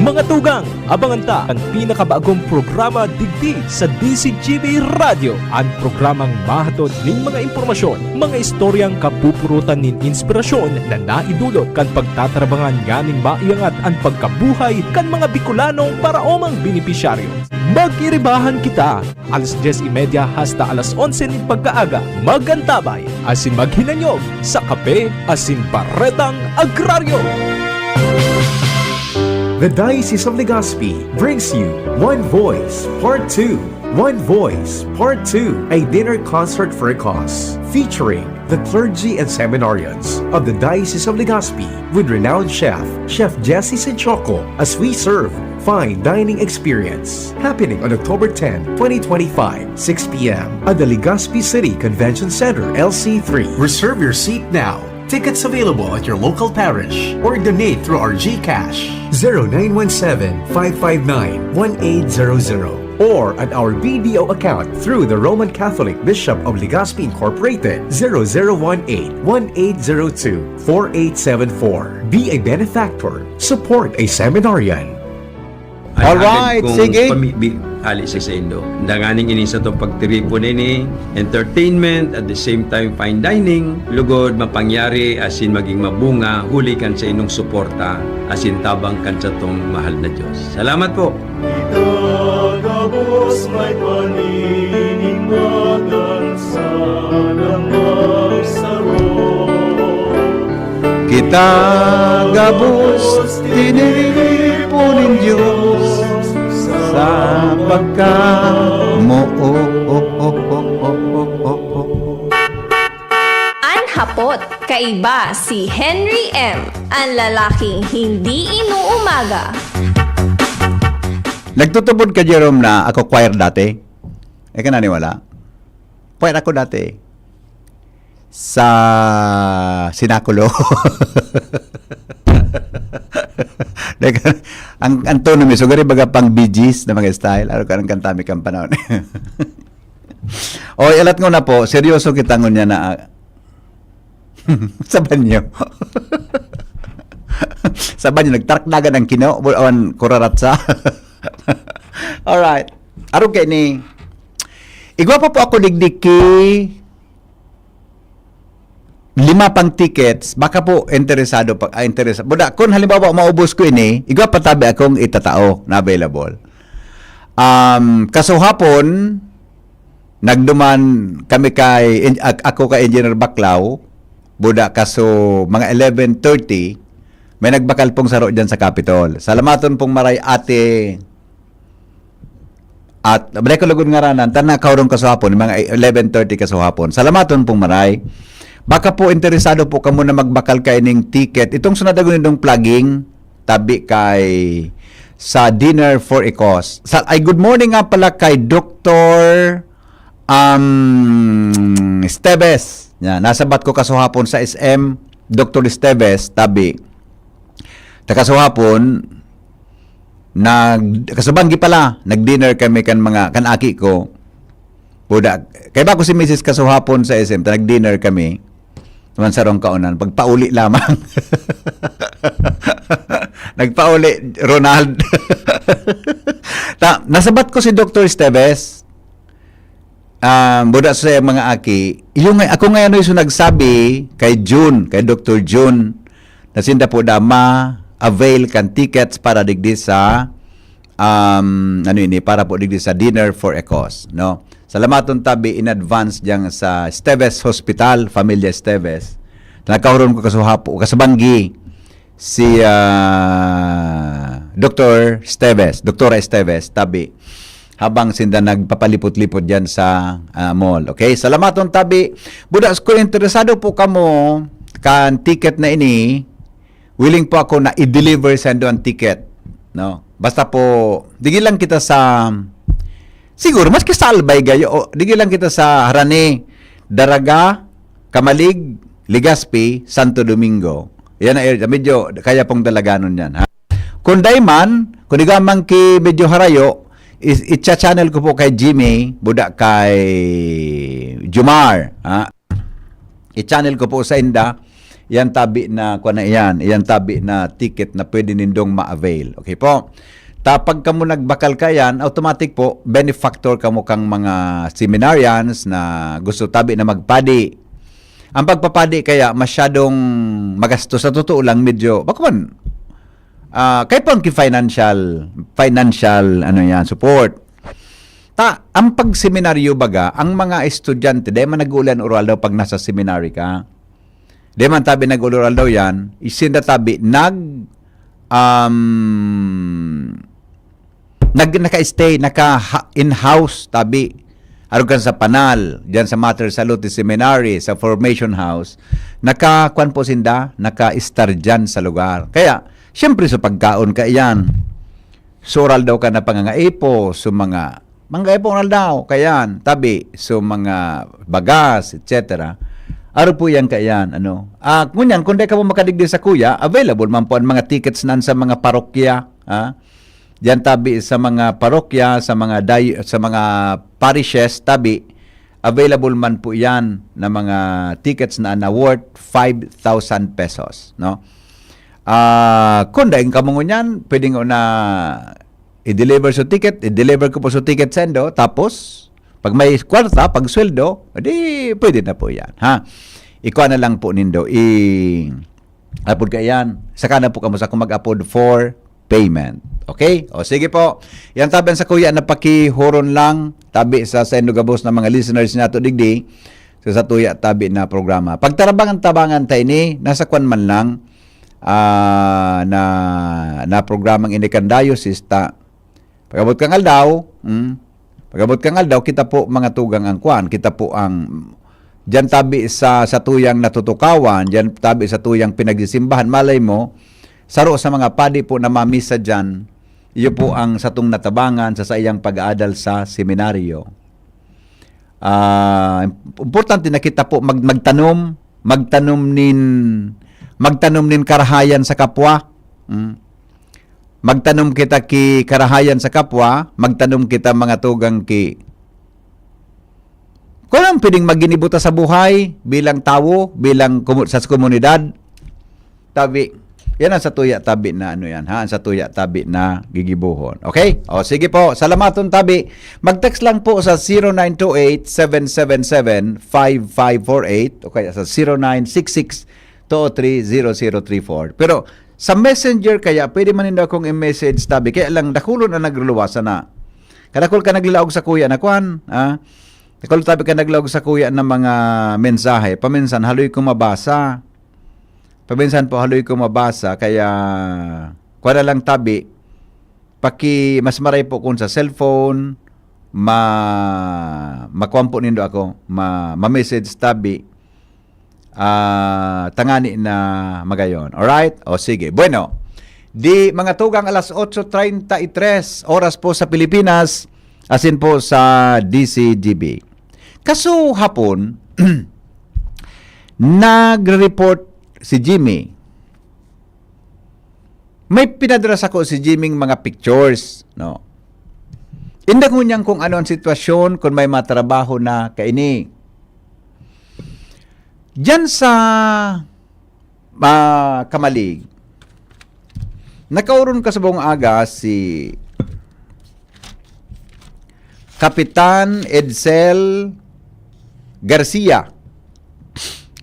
A: Mga tugang, abangan ta ang pinakabagong programa digdi sa DCGB Radio. Ang programang mahatod ning mga impormasyon, mga istoryang kapupurutan nin inspirasyon na naidulot kan pagtatrabangan nganing maiangat ang pagkabuhay kan mga Bicolanong paraomang benepisyaryo. Magiribahan kita, alas 10:30 hasta alas 11 nin pagkaaga. Magantabay, asin maghinanyog sa kape, asin baretang agraryo.
I: The Diocese of Legazpi brings you One Voice Part 2. One Voice Part 2, a dinner concert for a cause, featuring the clergy and seminarians of the Diocese of Legazpi with renowned chef, Chef Jesse Senchoco, as we serve fine dining experience. Happening on October 10, 2025, 6 p.m. at the Legazpi City Convention Center, LC3. Reserve your seat now. Tickets available at your local parish or donate through our GCash 0917-559-1800 or at our BDO account through the Roman Catholic Bishop of Legazpi Incorporated 0018-1802-4874. Be a benefactor. Support a seminarian.
C: Alright, sige.
E: Ali sa Indo. Danganing ini sa itong pagtiripo nini, entertainment, at the same time fine dining, lugod mapangyari asin maging mabunga, huli kan sa inyong suporta, asin tabang kan sa itong mahal na Diyos. Salamat po.
P: Itagabos may paninimagan sa namagsaro.
C: Kita gabos tinipunin Diyos sa pagkamo.
D: Anhapot, kaiba si Henry M., ang lalaking hindi inuumaga.
C: Nagtutubod ka, Jerome, na ako choir dati? Eh, ka naniwala? Choir ako dati. Sa Sinakulo. ang tono mi sugari baga pang Bee Gees na mga style aro kanang kantami kang panahon. O ilat ngo na po, seryoso kita ngon niya na sa banyo. Sa banyo nagtarkdagan ang kino awan kuraratsa. Alright. Aro kay ni igwa pa po ako digdiki 5 pang tickets, baka po interesado pa, Buda, kung halimbawa maubos ko ini, igwa patabi akong itatao na available. Kaso hapon, nagduman kami ako kay Engineer Baclaw, buda, kaso mga 11:30, may nagbakal pong saro dyan sa Capitol. Salamaton pong maray ate, at balay ko lagod nga ranan, tanang kaurong kaso hapon, mga 11:30 kaso hapon. Salamaton pong maray. Baka po interesado po kamo na magbakal kay ning ticket. Itong sunadagon nitong plugging tabi kay sa dinner for a cause. Ay good morning nga pala kay Dr. Esteves. Nasabat ko kasuhapon sa SM Dr. Esteves tabi. Kasuhapon kasubanggi pala nag-dinner kami kan aki ko. Buda, kay ba ko si Mrs. kasuhapon sa SM, nag-dinner kami. Naman sa rong kaunan, pagpauli lamang. Nagpauli, Ronald. Nasabat ko si Dr. Esteves, buda sa mga aki, ako ngayon ay nagsabi kay Dr. June, na sinda po avail kan tickets para digdi sa, para po digdi sa dinner for a cause, no? Salamaton tabi in advance diyang sa Esteves Hospital, Familia Esteves. Nagkahuron ko kasabanggi si Dr. Esteves tabi habang sinda nagpapalipot-lipot diyan sa mall. Okay? Salamaton tabi. Budas ko interesado po kamo kan ticket na ini, willing po ako na i-deliver sa ando ang ticket, no? Basta po digilang kita sa siguro, mas kisalbay gayo. Digi lang kita sa Harane, Daraga, Kamalig, Legazpi, Santo Domingo. Yan na area. Medyo kaya pong dalaganon yan. Ha? Kung dayman, kung igamang ki medyo harayo, itcha-channel ko po kay Jimmy, budak kay Jumar. I-channel ko po sa inda, yan tabi na, yan tabi na ticket na pwede nindong ma-avail. Okay po? Pag kamo nagbakal ka yan, automatic po, benefactor kamo kang mga seminarians na gusto tabi na magpadi. Ang pagpapadi kaya masyadong magastos. Sa totoo lang, medyo, baka man, kaya pang financial support. Ang pagseminaryo baga, ang mga estudyante, di man nag-uulan oral daw pag nasa seminary ka. Di man tabi nag-uulan daw yan, isinda tabi, naka-stay, naka-in-house tabi. Arugan sa Panal, diyan sa Mater Salute Seminary, sa Formation House, naka-kwan po sinda, naka-star dyan sa lugar. Kaya, siyempre sa pagkaon ka iyan, sural daw ka na pangangaipo, so mga ipo oral daw, kayan, tabi, so mga bagas, etc. Aro po yan kayan, ngunyan, kung di ka mo makadigdi sa kuya, available man po ang mga tickets nan sa mga parokya, diyan tabi sa mga parokya, sa mga parishes, tabi, available man po yan na mga tickets na worth 5,000 pesos, no? Kung daing kamungo niyan, pwedeng na i-deliver sa ticket, i-deliver ko po sa ticket sendo, tapos, pag may kwarta, pag sweldo, edi pwede na po yan, ha? Ikaw na lang po nindo, upload ka yan, saka na po kamo sa kung mag-upload for payment. Okay? O sige po, yan tabi sa kuya na pakihuron lang, tabi sa sendo gabos ng mga listeners nato digdi, sa tuya tabi na programa. Pagtarabangan-tabangan tayo ni, nasa kwan man lang, na programang Inikan Diocese ta pagabot kang aldaw kita po mga tugang ang kwan, kita po ang diyan tabi sa tuyang natutukawan, diyan tabi sa tuyang pinagsisimbahan, malay mo saro sa mga padi po na mamisa diyan, iyo po ang satong natabangan sa iyang pag-aadal sa seminaryo. Importante na kita po magtanom nin karahayan sa kapwa. Magtanom kita ki karahayan sa kapwa, magtanom kita mga tugang ki kung ang pwedeng maginibuta sa buhay bilang tao, bilang sa komunidad. Tabi, yan ang sa tuya tabi na ang sa tuya tabi na gigibuhon. Okay? O sige po, salamaton tabi. Mag-text lang po sa 0928-777-5548 o kaya sa 0966-203-0034. Pero sa messenger kaya, pwede man nila akong i-message tabi. Kaya lang, dakulon na nagluluwasa na. Kadakol ka naglaog sa kuya na kwan. Dakol tabi ka naglaog sa kuya ng mga mensahe. Paminsan, haloy ko mabasa. Kaya kwan na lang tabi. Mas maray po kung sa cellphone, makuampo nindo ako, ma-message tabi. Tangani na magayon. Alright? O sige. Bueno, mga tugang alas 8:33 oras po sa Pilipinas, asin po sa DCGB. Kaso hapon, nag-report si Jimmy. May pinadras ako si Jimmy mga pictures, no? Indak mo niyang kung ano ang sitwasyon, kung may matrabaho na kaini. Diyan sa Kamalig, nakauron ka sa buong aga si Kapitan Edsel Garcia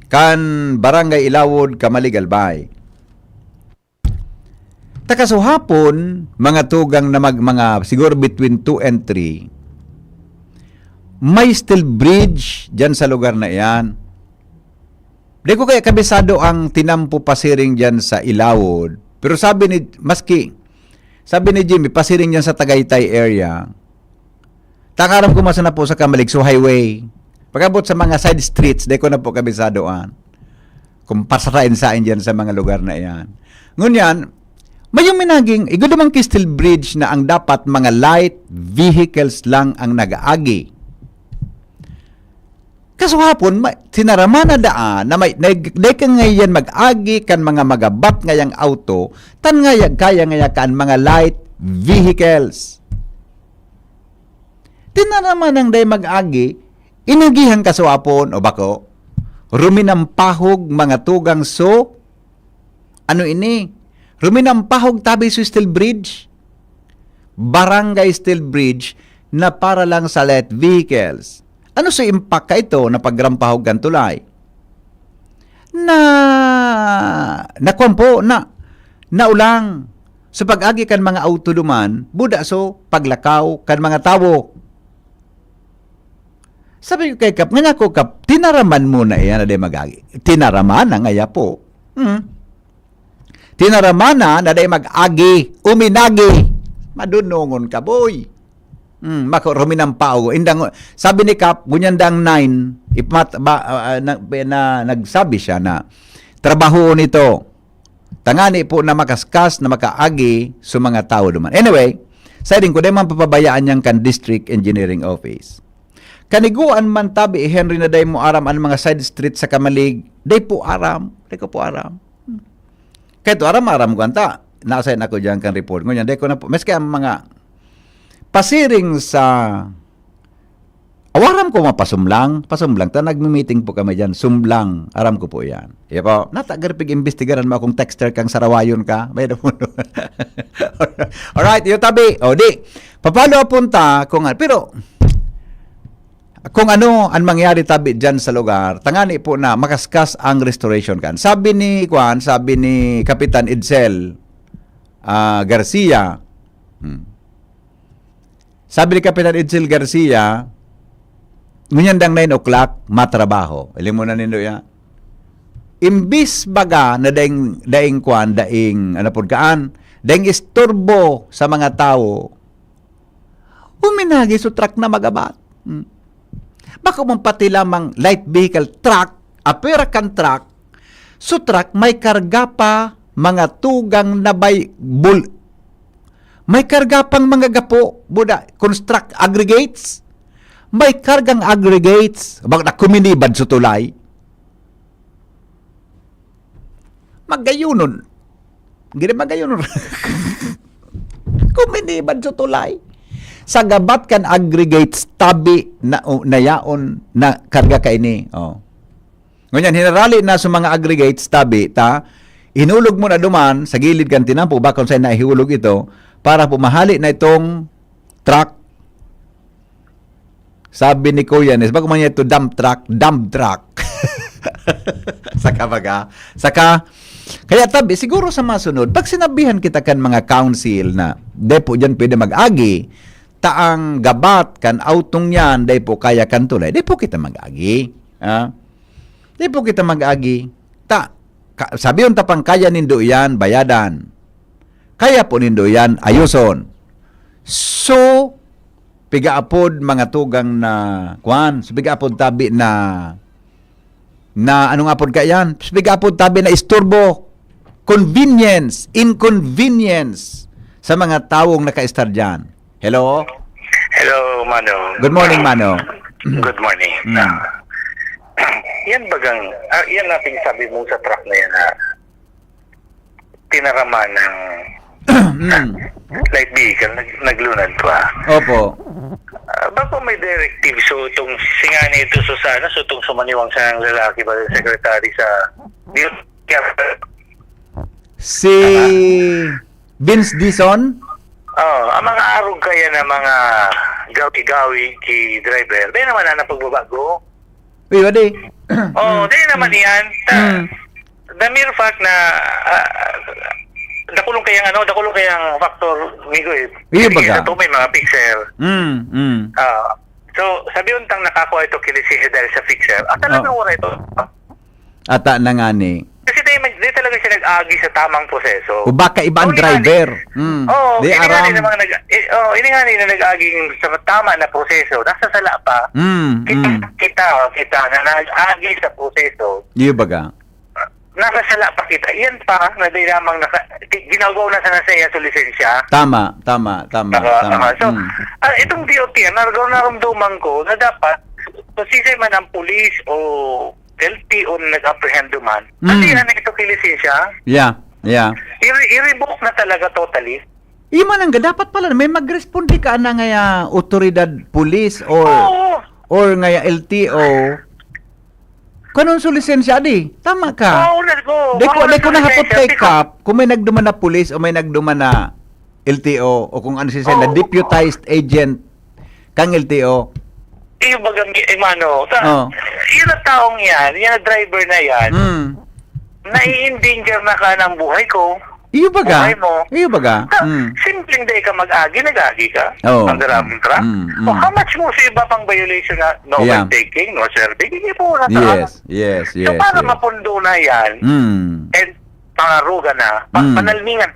C: kan Barangay Ilawod, Kamalig, Albay. Takasuhapon, mga tugang na mga siguro between 2 and 3, may steel bridge dyan sa lugar na iyan. Di ko kaya kabisado ang tinampo pasiring dyan sa Ilawod. Pero sabi ni Jimmy, pasiring dyan sa Tagaytay area. Takaram ko masana po sa Kamalig, so highway. Pagabot sa mga side streets, di ko na po kabisadoan. Kung pasarain saan dyan sa mga lugar na iyan. Ngunyan, may yung minaging, igudumang steel bridge na ang dapat mga light vehicles lang ang nag-aagi. Kaso hapon, sinaraman na daan na may kang ngayon mag-agi kan mga magabat ngayang auto, tan ngayag kaya ngaya kan mga light vehicles. tinaraman ang day mag-agi, inagihan kasuapon o bako, ruminampahog mga tugang so, ano ini? Ruminampahog tabi sa Steel Bridge. Barangay Steel Bridge na para lang sa light vehicles. Ano sa impact ka ito na pagrampahog kan tulay? Nakuampo na naulang sa pag-agi kan mga autoduman, buda so paglakaw kan mga tawo. Sabi ko kay Kap, nga ko Kap, tinaraman mo na iyan na day mag-agi. Tinaraman na ngaya po. Tinaraman na day mag-agi, uminagi. Madunongon ka, boy. Mako ruminampao. Indang sabi ni Kap, gunyandang 9, nagsabi siya na trabaho nito. Tangani po na makaskas na makaagi sa mga tao duman. Anyway, sa din ko day man papabayaan niyang kan District Engineering Office. Kaniguan man tabi Henry na day mo aram ang mga side street sa Kamalig, day po aram, day ko po aram. Kahit aram ko anta, nasa ako diyan kan report. Ngunyan day ko na po, meski ang mga pasiring sa awaram ko pasumlang ta nagmi-meeting po kami diyan, sumlang, aram ko po yan. Iya po, natagarpig investigaran mo akong texter kang sarawayon ka. May alright, yung tabi, o di, papalo punta kung pero kung ano ang mangyari tabi dyan sa lugar, tangani po na makaskas ang restoration kan. Sabi ni Kapitan Edsel Garcia, sabi ni Kapitan Edsel Garcia, ngunyandang 9 o'clock, matrabaho. Alam mo na nindo ya. Imbis baga na daing istorbo sa mga tao, uminagi sa truck na magabat. Baka mong pati lamang light vehicle truck, apera kan truck, so truck may karga pa mga tugang na may karga pang mga gapo, buda, construct aggregates, may kargang aggregates, baka na kuminibad sa tulay. Magayunon. Gini magayunon. Kuminibad sa tulay. Sa gabat kan aggregates tabi na yaon na karga kaini. Oh. Ngunyan, hinarali na sa mga aggregates tabi, inulog mo na duman, sa gilid kan tinampo, baka kung saan nahihulog ito, para pumahali na itong truck. Sabi ni Kuya Nes, baka man ito dump truck. Saka baga. Kaya tabi, siguro sa masunod, pag sinabihan kita kan mga council na, depo dyan pwede mag-agi, taang gabat kan autong yan, depo kaya kan tulay, depo kita mag-agi. Depo kita mag-agi. Sabi yung tapang kaya nindo yan, bayadan. Kaya po nindo yan, ayuson. So, pigaapod mga tugang na pigaapod tabi na anong apod ka yan? Pigaapod tabi na isturbo, inconvenience sa mga tawong naka-star dyan. Hello?
G: Hello, Mano.
C: Good morning, Mano.
G: Good morning. Yan bagang, yan nating sabi mo sa truck na yan na tinaraman ng light vehicle, naglunad pa.
C: Opo.
G: Bako may directive so itong singani ito so sana so itong sumaniwang sa lalaki ba yung secretary sa
C: si Vince Dison?
G: Ang mga arog kaya na mga gawi-gawi ki driver, di naman na pagbabago.
C: Uy, wadi.
G: Di naman yan. The mere fact na dakulong kayang factor migo eh.
C: Iya baga.
G: Ito may mga fixer. So, sabi untang nakakuha ito kilisihe dahil sa fixer. At talagang wala ito.
C: Ata na nga ni.
G: Kasi di talaga siya nag-agi sa tamang proseso.
C: O baka ibang driver.
G: Iningani na nag-aging sa tama na proseso. Nasa sala pa. Kita na nag-agi sa proseso.
C: Iya baga.
G: Nasa sala pa kita. Iyan pa, na di lamang ginagawa na sa nasaya sa lisensya.
C: Tama.
G: So, itong DOT, naramdaman ko na dapat, pasisay man ang pulis o LTO na nag-apprehend man, hindi na ito kilisensya.
C: Yeah.
G: I-revoke na talaga totally.
C: Iman ang dapat pala may magresponde ka na nga otoridad police or nga LTO. Kanon sa lisensya di? Tama ka.
G: Oo, let's go.
C: Deko nahapot kay Kap kung may nagduman na police o may nagduman na LTO o kung ano siya na deputized agent kang LTO.
G: Yung bagang yun ang taong yan, yung driver na yan, nai-endanger na ka ng buhay ko.
C: Iyo baga?
G: Buhay mo.
C: Iyo baga?
G: Simpleng day ka mag-agi, nag-agi ka.
C: Oo.
G: Ang daraming truck. O how much mo sa iba pang violation na no overtaking, no serving, hindi po na
C: Yes.
G: So para mapundo na yan, and pangaruga na, panalmingan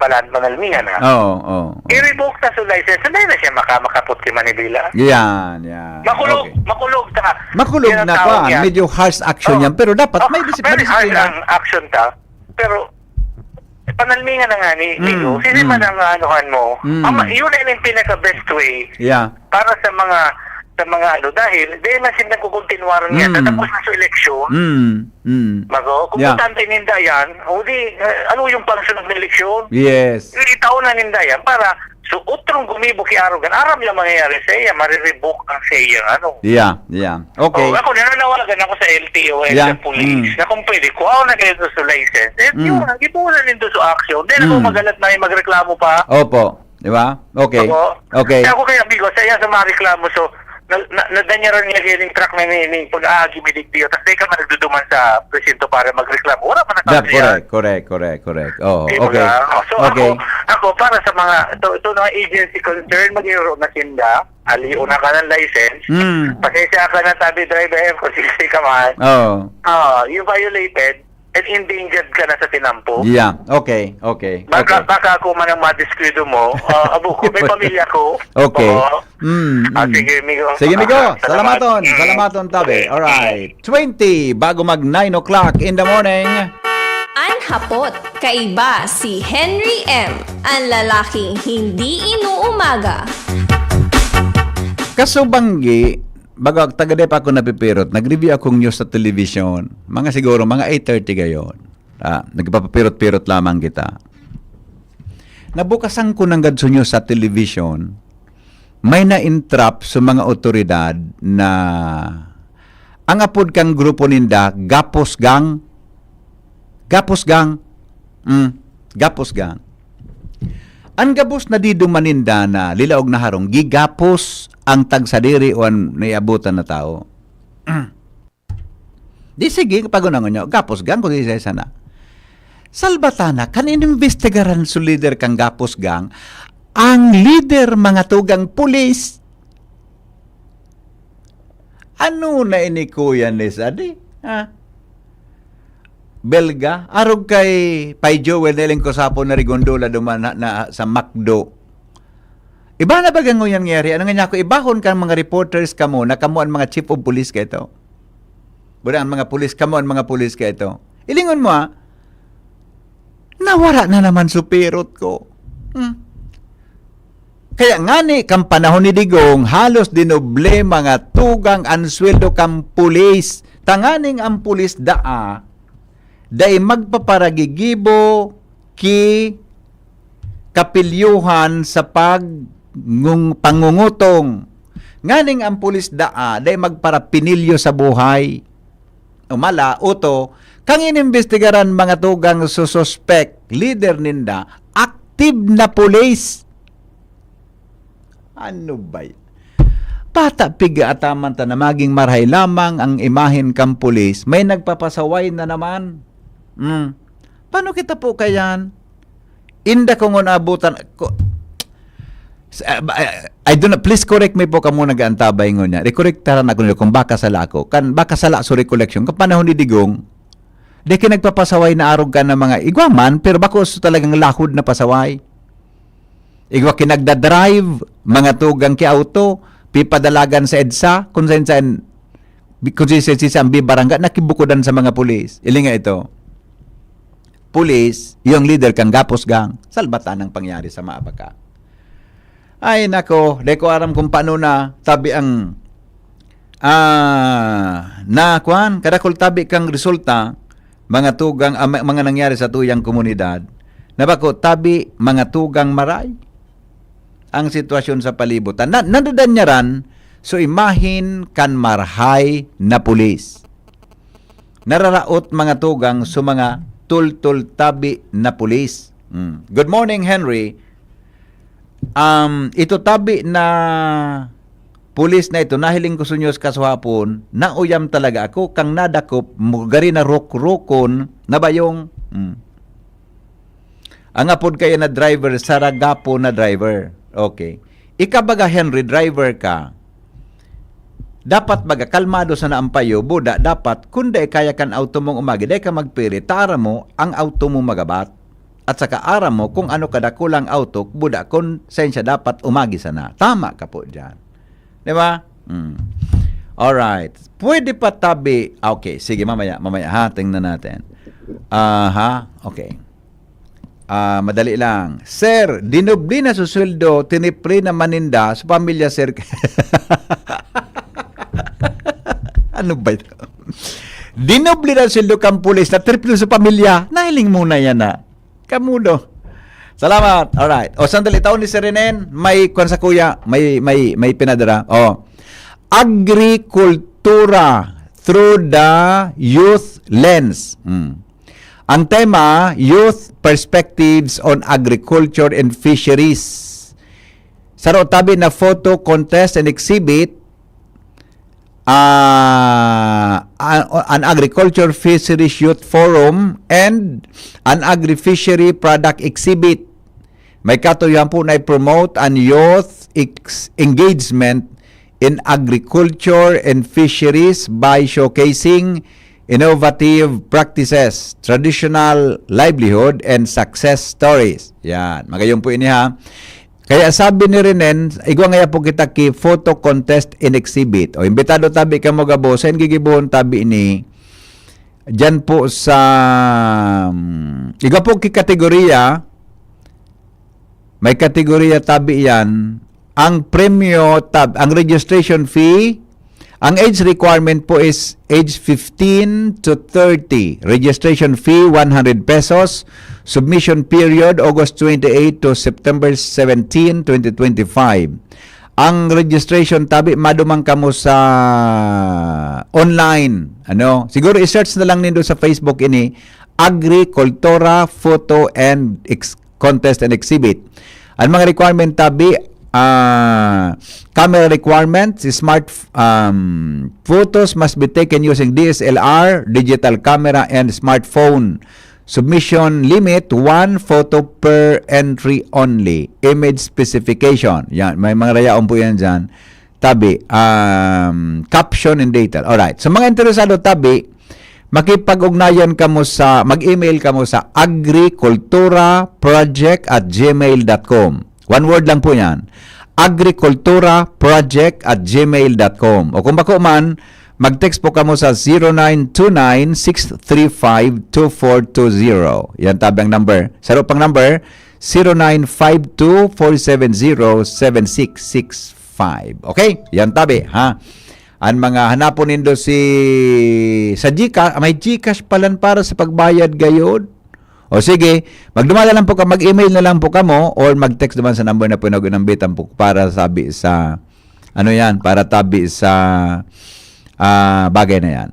G: na.
C: Oo.
G: I-revoke na sa license, hindi na siya makaput kay Manibila.
C: Yan.
G: Makulog ka.
C: Makulog
G: Yan ang
C: na
G: tawag
C: ka.
G: yan.
C: Medyo harsh action yan. Pero dapat may
G: Very hard
C: disiplina.
G: ang action ta. Pero panalmingan na nga ni Leo. Sino man ang anuhan mo. Yun ay yung pinaka-best way para sa mga dahil dahil na sila kukontinuaran yan. Tatapos na sa eleksyon. Kung butante ninda yan, ano yung pangsunod ng eleksyon?
C: Yes.
G: Itaon na ninda yan para so utrong gumibo kay Arugan. Aram yung mangyayari sa iya. Marirevoke ang sa iya.
C: Yeah. Okay.
G: Ako, nananawagan ako sa LTO and sa police na kung pwede, kuhaw na kayo sa license. Yun, ipunan nito sa action. Then ako magalat na yung magreklamo pa.
C: Opo. Di ba? Okay. Okay.
G: Kaya ako kaya, amigo, sa iya sa mga reklamo, so, nadanyaran niya yung truck na pag-aagi miligdiyo, tapos di ka man nagduduman sa presinto para magreklamo. Wala man nakakasiyan.
C: Correct. Oh,
G: Diba?
C: okay.
G: So ako para sa mga ito na agency concern, mag-iro na sinda, aliw na ka ng license, pasensya ka na tabi driver, kung sisi ka man, you violated, and endangered ka na sa tinampo.
C: Yeah, okay.
G: Baka ako man ang madiskrido mo, abo ko, may pamilya ko.
C: Okay.
G: Sige, amigo.
C: Sige, amigo. Salamaton, tabi. Alright. 20, bago mag 9 o'clock in the morning.
D: Anhapot, kaiba si Henry M. Ang lalaking hindi inuumaga.
C: Kasubanggi, bago tagade pa ako napipirot, nag-review akong news sa television. Siguro, mga 8:30 gayon. Nagpapapirot-pirot lamang kita. Nabukasan ko ng gadso news sa television, may na-entrap sa mga otoridad na ang apod kang grupo ninda, Gapos Gang. Ang gapos na di dumaninda na lilaog na harong, gigapos ang tagsadiri o ang naiabutan na tao. Di sige, pagunangon nyo, Gapos Gang, kung di sana. Salbatana, kan-inimbestigaran sa leader kang Gapos Gang, ang leader mga tugang pulis. Ano na ini kuya ni Sadi? Belga, arog kay Pai Joel niling ko sapo na rigondola duman na sa McDo. Iba na ba gango yan ngayari? Ano nga ko, ibahon ka mga reporters kamo, na kamo ang mga chief of police ka ito. Bura ang mga police, kamo ang mga police ka ito. Ilingon mo nawara na naman supirot ko. Kaya nga ni, kang panahon ni Digong, halos dinoble mga tugang answeldo kang pulis. Tanganing ang pulis day magpaparagigibo ki kapilyuhan sa pangungutong. Nganing ang pulis day magparapinilyo sa buhay. Umala, uto, kang inimbestigaran mga tugang sususpect, leader ninda, active na pulis. Ano ba yan? Bata piga ataman ta na maging marhay lamang ang imahin kang pulis, may nagpapasaway na naman. Paano kita po kayan? Inda ko nga naabutan I do not, please correct me po kamo nag-antabay ngo niya. Recorrectaran ako nila kung baka sala ako. Kan baka sala so recollection. Kung panahon ni Digong, di ka nagpapasaway na arog ka ng mga igwaman, pero bako so talagang lahod na pasaway. Igwa kinagda-drive, mga tugang ki auto, pipadalagan sa EDSA, kung saan ang bibarangga, nakibukudan sa mga pulis. Ilinga ito. Pulis, yung leader kang Gapos Gang, salbatan ang pangyari sa maabaka. Ay nako, di ko aram kung paano na tabi ang kadakol tabi kang resulta mga tugang mga nangyari sa tuyang komunidad. Nabako tabi mga tugang maray. ang sitwasyon sa palibutan. Nandadan niya ran, so imahin kan marhay na pulis. Nararaot mga tugang sa mga tultul tabi na pulis. Good morning, Henry. Ito tabi na pulis na ito, nahiling ko sunyos kasuhapon, nauyam talaga ako, kang nadakop, mugari na rok-rokon, na ba yung, ang apod kayo na driver, saragapo na driver. Okay. Ikabaga, Henry, driver ka, dapat baga, kalmado sa naampayo, buda, dapat, kung di kaya kan auto mong umagi, di ka magpiri, tara mo, ang auto mo magabat. At saka ara mo, kung ano kada kulang auto, buda, konsensya dapat umagi sana. Tama ka po dyan. Di ba? Alright. Pwede pa tabi. Okay, sige, mamaya ha, tingnan natin. Okay. Madali lang. Sir, dinubli na susuldo, tinipri na maninda sa pamilya, sir. Ano ba ito? Dinubli na susuldo kang pulis na triple sa pamilya. Nahiling muna yan na. Kamudo. Salamat. Alright. O, sandali. Taon ni Serenen, may kwan sa kuya, may pinadara. Agrikultura through the youth lens. Ang tema, Youth Perspectives on Agriculture and Fisheries. Saro tabi na photo contest and exhibit an Agriculture Fisheries Youth Forum and an Agri-Fishery Product Exhibit. May katuyan po na i-promote an youth engagement in agriculture and fisheries by showcasing innovative practices, traditional livelihood, and success stories. Yan. Magayon po ini ha. Kaya sabi ni Renen, igwa ngaya po kita ki photo contest and exhibit. O, imbitado tabi ka mo gabo, sa gigibuhon tabi ini, dyan po sa, igwa po ki kategorya, may kategorya tabi yan, ang premyo tab, ang registration fee, ang age requirement po is age 15 to 30. Registration fee, 100 pesos. Submission period, August 28 to September 17, 2025. Ang registration tabi, madumang kamo sa online. Siguro i-search na lang nindo sa Facebook ini, Agricultura Photo and Contest and Exhibit. Ang mga requirement tabi, camera requirements, smart photos must be taken using DSLR, digital camera, and smartphone. Submission limit, 1 photo per entry only. Image specification. Yan, may mga rayaon po yan dyan. Tabi, caption and data. Alright. So mga interesado tabi, makipag-ugnayan ka mo sa, mag-email ka mo sa agriculturaproject@gmail.com. One word lang po yan. agriculturaproject@gmail.com. O kung bako man, mag-text po ka mo sa 0929-635-2420. Yan tabi ang number. Saro pang number, 0952-470-7665. Okay? Yan tabi, ha? Ang mga hanapon nindo sa Gcash, may Gcash palan para sa pagbayad gayod. O sige, magdumala lang po ka, mag-email na lang po ka mo or mag-text naman sa number na pinagunambitan po para sabi sa para tabi sa bagay na yan.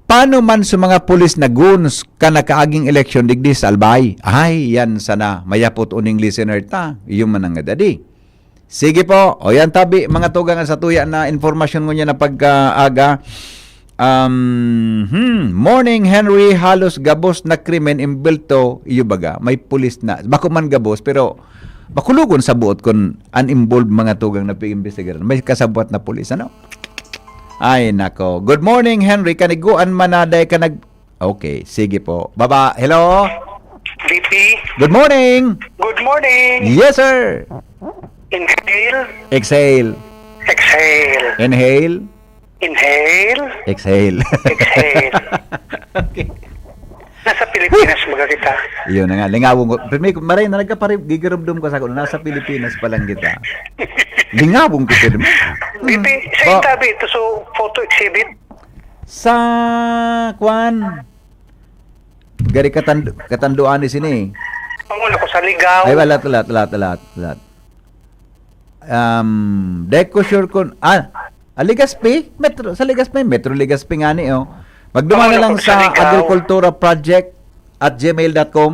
C: Paano man sa mga pulis na guns ka nakaaging eleksyon digdi sa Albay? Ay, yan sana. Mayapot uning listener ta. Iyong manang dadi. Sige po. O yan tabi, mga tugang sa tuya na informasyon mo niya na pag-aga. Morning, Henry. Halos gabos na krimen imbelto. Iyo baga, may pulis na. Bako man gabos, pero bakulugon sa buot kung uninvolved mga tugang na pag-imbestigaran. May kasabot na pulis, Ay, nako. Good morning, Henry. Kaniguan manaday ka Okay, sige po. Baba. Hello?
G: VP.
C: Good morning.
G: Good morning.
C: Yes, sir.
G: Inhale.
C: Exhale.
G: Exhale.
C: Inhale.
G: Inhale.
C: Exhale.
G: Exhale.
C: Okay.
G: Nasa Pilipinas mga kita.
C: Iyon na nga. Lingawong ko. Pero maray na nagkaparip. Gigirumdum ko sa ako. Nasa Pilipinas pa lang kita. Lingawong ko sila.
G: VP, sa itabi ito so photo exhibit?
C: Sa kwan. Gari katanduan ni sini.
G: Pangulo ko sa ligaw.
C: Ay, wala. Deco sure kun Legazpi, Metro sa Legazpi, Metro Legazpi nga ni oh. Magduma na lang sa agricultura project at gmail.com.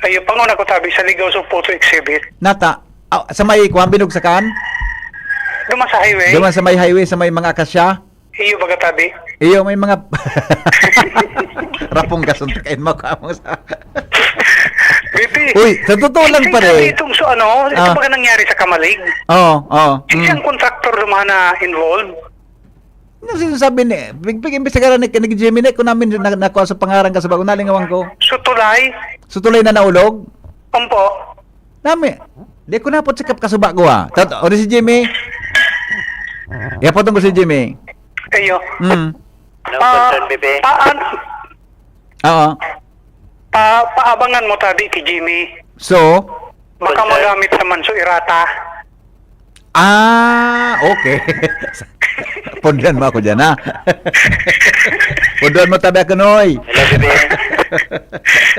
G: Ayo panguna ko tabi sa Ligaw sa photo exhibit.
C: Nata, sa may kuwan binugsakan?
G: Duman sa highway.
C: Duman sa may highway, sa may mga akasya.
G: Iyo baga tabi.
C: Iyo may mga rapong kasuntakin mo kamo sa.
G: Bibi.
C: Uy, sa totoo lang pare.
G: Itong so ano, ito baga nangyari sa Kamalig.
C: Oo.
G: Isang kontraktor naman na involved.
C: Ano sinasabi ni? Pag-imbestigaran ni Gemini kung namin nakuha sa pangarang ka sa bagong nalingawang ko.
G: Sutulay.
C: Sutulay na naulog?
G: Ompo.
C: Nami. Di ko na po sikap kasuba ko ha. O si Jimmy? Yapotong ko si Jimmy.
G: Ayo.
C: Anong
G: concern, bebe?
C: Oo.
G: Paabangan mo tabi kay Jimmy.
C: So?
G: Baka magamit naman so irata.
C: Okay. Pundan mo ako dyan, ha? Pundan mo tabi ako, Noy.
G: Hello, bebe.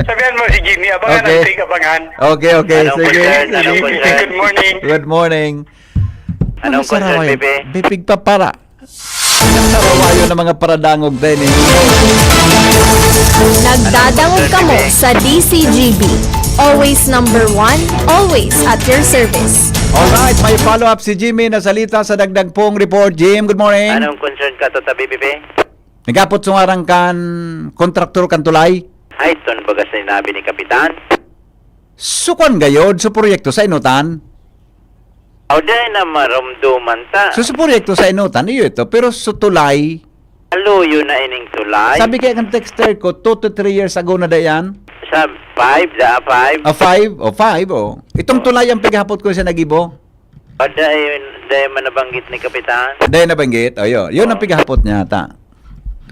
G: Sabihan mo si Jimmy, abangan
C: Okay.
G: ang take abangan.
C: Okay. Sige.
G: Good morning.
C: Good morning.
G: Anong concern, bebe?
C: Bibig pa para. Nasarawayo ng mga paradangog din eh.
D: Nagdadangog kamo sa DCGB. Always number 1, always at your service.
C: Alright, may follow-up si Jimmy na salita sa dagdag pong report. Jim, good morning.
B: Anong concern ka to tabi, bebe?
C: Nagapot sungarang kan kontraktor kan tulay.
B: Ay, ton bagas na sinabi ni Kapitan.
C: Sukon gayod sa proyekto sa inutan.
B: O dahil na maramduman ta.
C: So sa proyekto sa inutan, iyo ito. Pero sa tulay,
B: Aluyo na ining tulay.
C: sabi kaya kang texter ko, 2 to 3 years ago na dayan.
B: Sa 5.
C: 5. Itong tulay ang paghapot ko siya nagibo.
B: O dahil manabanggit ni Kapitan.
C: Dahil nabanggit, yun ang paghapot niya ta.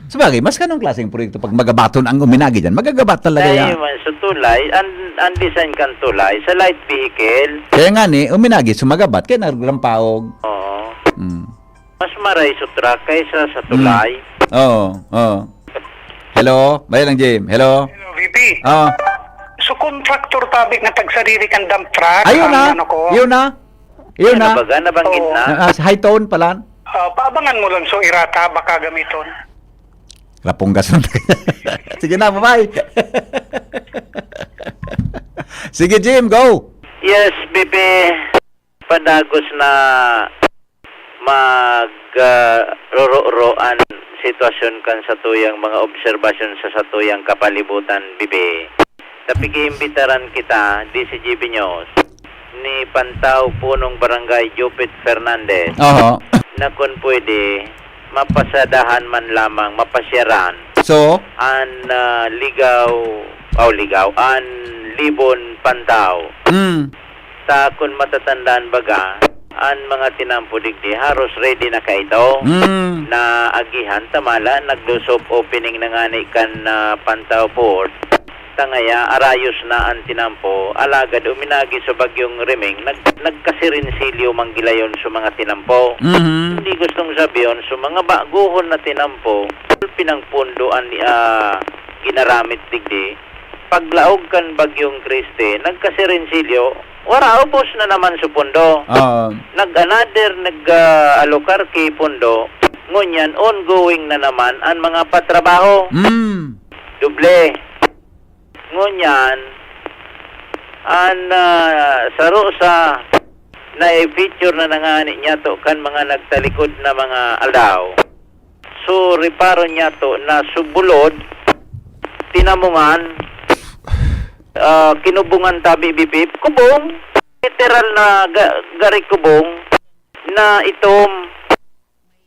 C: Sabagay, mas kanong klaseng proyekto pag magabaton ang uminagi dyan, magagabat talaga
B: Dahil
C: yan.
B: man sa tulay, ang design kan tulay sa light vehicle.
C: Kaya nga ni, uminagi, sumagabat, kaya naglampaog.
B: Oo. Mas maray sa truck kaysa sa tulay.
C: Oo. Hello? Bayan lang, Jim. Hello?
G: VP. So contractor tabi nga tagsarili kan dump truck.
C: Ayun na. Yun na.
B: Ano baga, nabanggit na?
C: High tone pala.
G: Paabangan mo lang so irata baka gamiton.
C: Rapong gason. Sige na, bye-bye. Sige, Jim, go.
B: Yes, bebe. Padagos na roro-roan sitwasyon kan sa tuyang mga obserbasyon sa satuyang kapalibutan, bibi. Tapi kiimbitaran kita, DCGB News, ni Pantaw Punong Barangay Jupit Fernandez, na kung pwede, mapasadahan man lamang, mapasyaran,
C: So?
B: an an Libon Pantaw. Ta kung matatandaan baga, an mga tinampo digdi haros ready na kaito na agihan tamala naglusop opening na nga ni kan Pantaw Port tangaya arayos na ang tinampo alagad uminagi sa bagyong Reming nagkasirinsilyo manggilayon sa mga tinampo. Hindi gustong sabiyon sa mga baguhon na tinampo pinangpundoan ginaramit digdi paglaog kan bagyong Kriste nagkasirinsilyo wara ubos na naman sa pundo. Nag-another, nag-alokar kay pundo. Ngunyan, ongoing na naman ang mga patrabaho. Duble. Ngunyan, ang saro sa na-feature na nangani niya to kan mga nagtalikod na mga aldaw. So, reparo niya to na subulod, tinamungan, kinubungan tabi bibib kubong literal na gari kubong na itom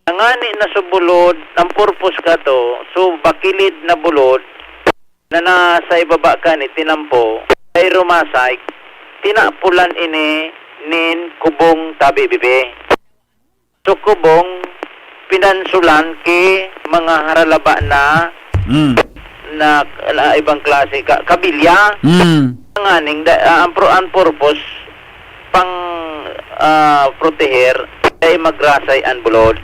B: nangani na subulod ang purpose ka to so bakilid na bulod na nasa ibaba ka ni tinampo ay rumasay tinapulan ini nin kubong tabi bibi so kubong pinansulan ki mga haralaba na na ibang klase kabilya nganing ang purpose pang proteher ay magrasay ang bulod.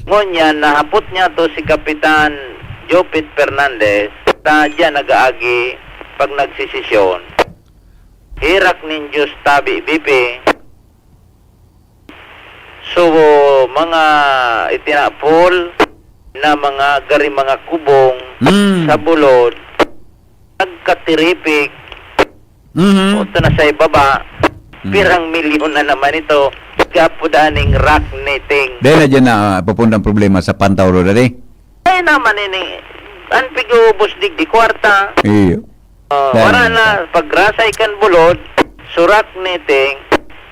B: Ngunyan nahapot niya to si Kapitan Jupit Fernandez na dyan nag-aagi pag nagsisisyon hirak nin Diyos tabi bibi So, mga itinapol na mga kubong sa bulod, nagkatiripik, o ito na sa ibaba, pirang milyon na naman ito, kapudaning rock netting.
C: Dahil na dyan na papundang problema sa Pantaw Road,
B: Ay naman ini, ang pig-ubos digdi kwarta,
C: Iyo.
B: wala na, pagrasay kan bulod, surak netting,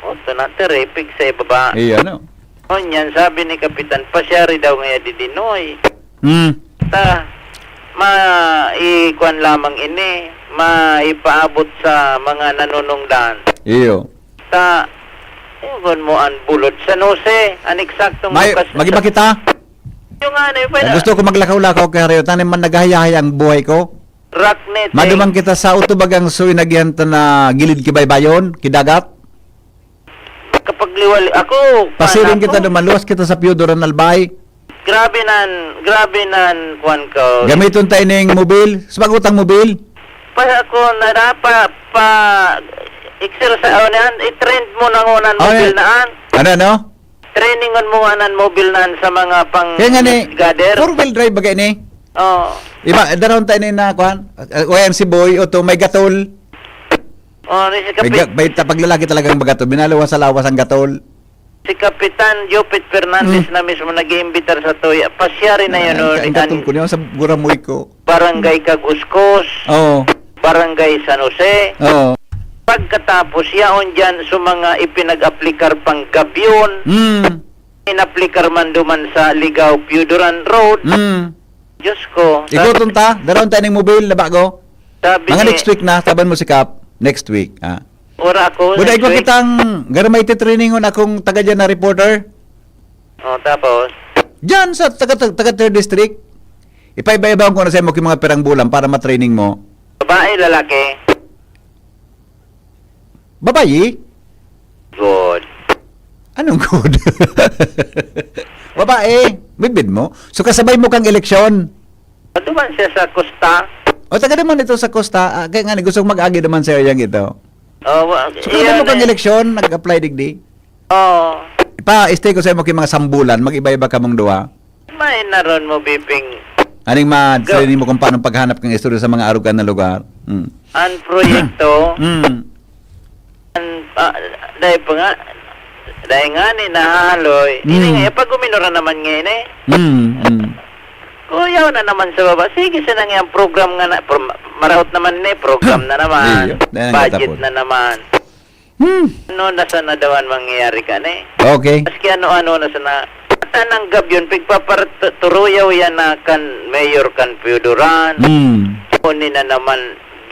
B: o ito na tiripik sa ibaba.
C: Iyo, ano?
B: O yan, sabi ni Kapitan, pasyari daw ngayon di Dinoy. Ta, maikuan lamang ini, maipaabot sa mga nanunungdan.
C: Iyo.
B: Ta, iwan mo ang bulod sa nose, ang eksaktong
C: Magiba kita?
B: Yung ano, pwede,
C: Gusto ko maglakaw-lakaw kay Hareo. Tanim man nagahayahaya ang buhay ko.
B: rock netting.
C: Madumang kita sa utubagang suy nagyanta na gilid kibaybayon, kidagat.
B: Kapag liwali, ako,
C: Pasirin
B: paano
C: kita
B: ako?
C: dumaluwas kita sa Piodoran Albay.
B: Grabe nan, kuan ko.
C: Gamiton tayo ng mobil. Sabagutang mobil.
B: Pa ako, exercise, i-trend mo na ngunan mobil naan.
C: Ano?
B: Trainingon mo anan mobil naan sa mga pang
C: Kaya nga ni,
B: gader.
C: 4-wheel drive bagay ni.
B: Oh.
C: Iba, daron tayo ni na, kuhan. OMC boy, o to, may gatol.
B: Oh, ni si
C: Pag lalaki talagang magatol, binalawas sa lawas ang gatol.
B: Si Kapitan Jopit Fernandez na mismo nag-iimbitar sa Toya. Pasyari na yun,
C: Ang gatol ko niya sa guramoy ko.
B: Barangay Kaguskos,
C: Oo.
B: Barangay San Jose.
C: Oo.
B: Pagkatapos yaon dyan sa mga ipinag-aplikar pang gabyon, inaplikar man duman sa Ligaw Piodoran Road. Diyos ko.
C: Ikaw tunta, daron tayo ng mobil na bago.
B: Sabi
C: Mga
B: ni,
C: next week na, saban mo si Kap. Next week.
B: ora ako.
C: Buday
B: next
C: ko
B: week.
C: kitang garamay trainingon akong taga dyan na reporter.
B: Oh, tapos?
C: Diyan sa taga 3rd district. Ipaiba-ibahan ko na sa mo yung mga perang bulan para matraining mo.
B: Babae, lalaki?
C: Babayi?
B: Good.
C: Anong good? Babae, bibid mo. So kasabay mo kang eleksyon.
B: Duman siya sa Costa.
C: O taga naman ito sa Costa. Kaya nga gusto kong mag-agi naman sa yang ito.
B: Oh,
C: So kasabay mo kang eleksyon, nag-apply digdi.
B: Oh.
C: Pa-stay ko sa mo yung mga sambulan, mag-iba-iba ka mong duwa.
B: May naron mo, Biping.
C: Aning ma-training mo kung paano paghanap ng istorya sa mga arugan na lugar.
B: Ang proyekto, dahil pa nga, dahil nga ni nahaloy, ini nga, pag uminura naman ngayon kuyaw na naman sa baba, sige sa nang yung program nga na, marahot naman ni, program na naman, budget na naman. Ano na sa nadawan mangyayari ka ni?
C: Okay.
B: Maski ano-ano na sa na, tanang gabyon, pigpaparturuyaw yan na kan mayor kan Piodoran, kunin na naman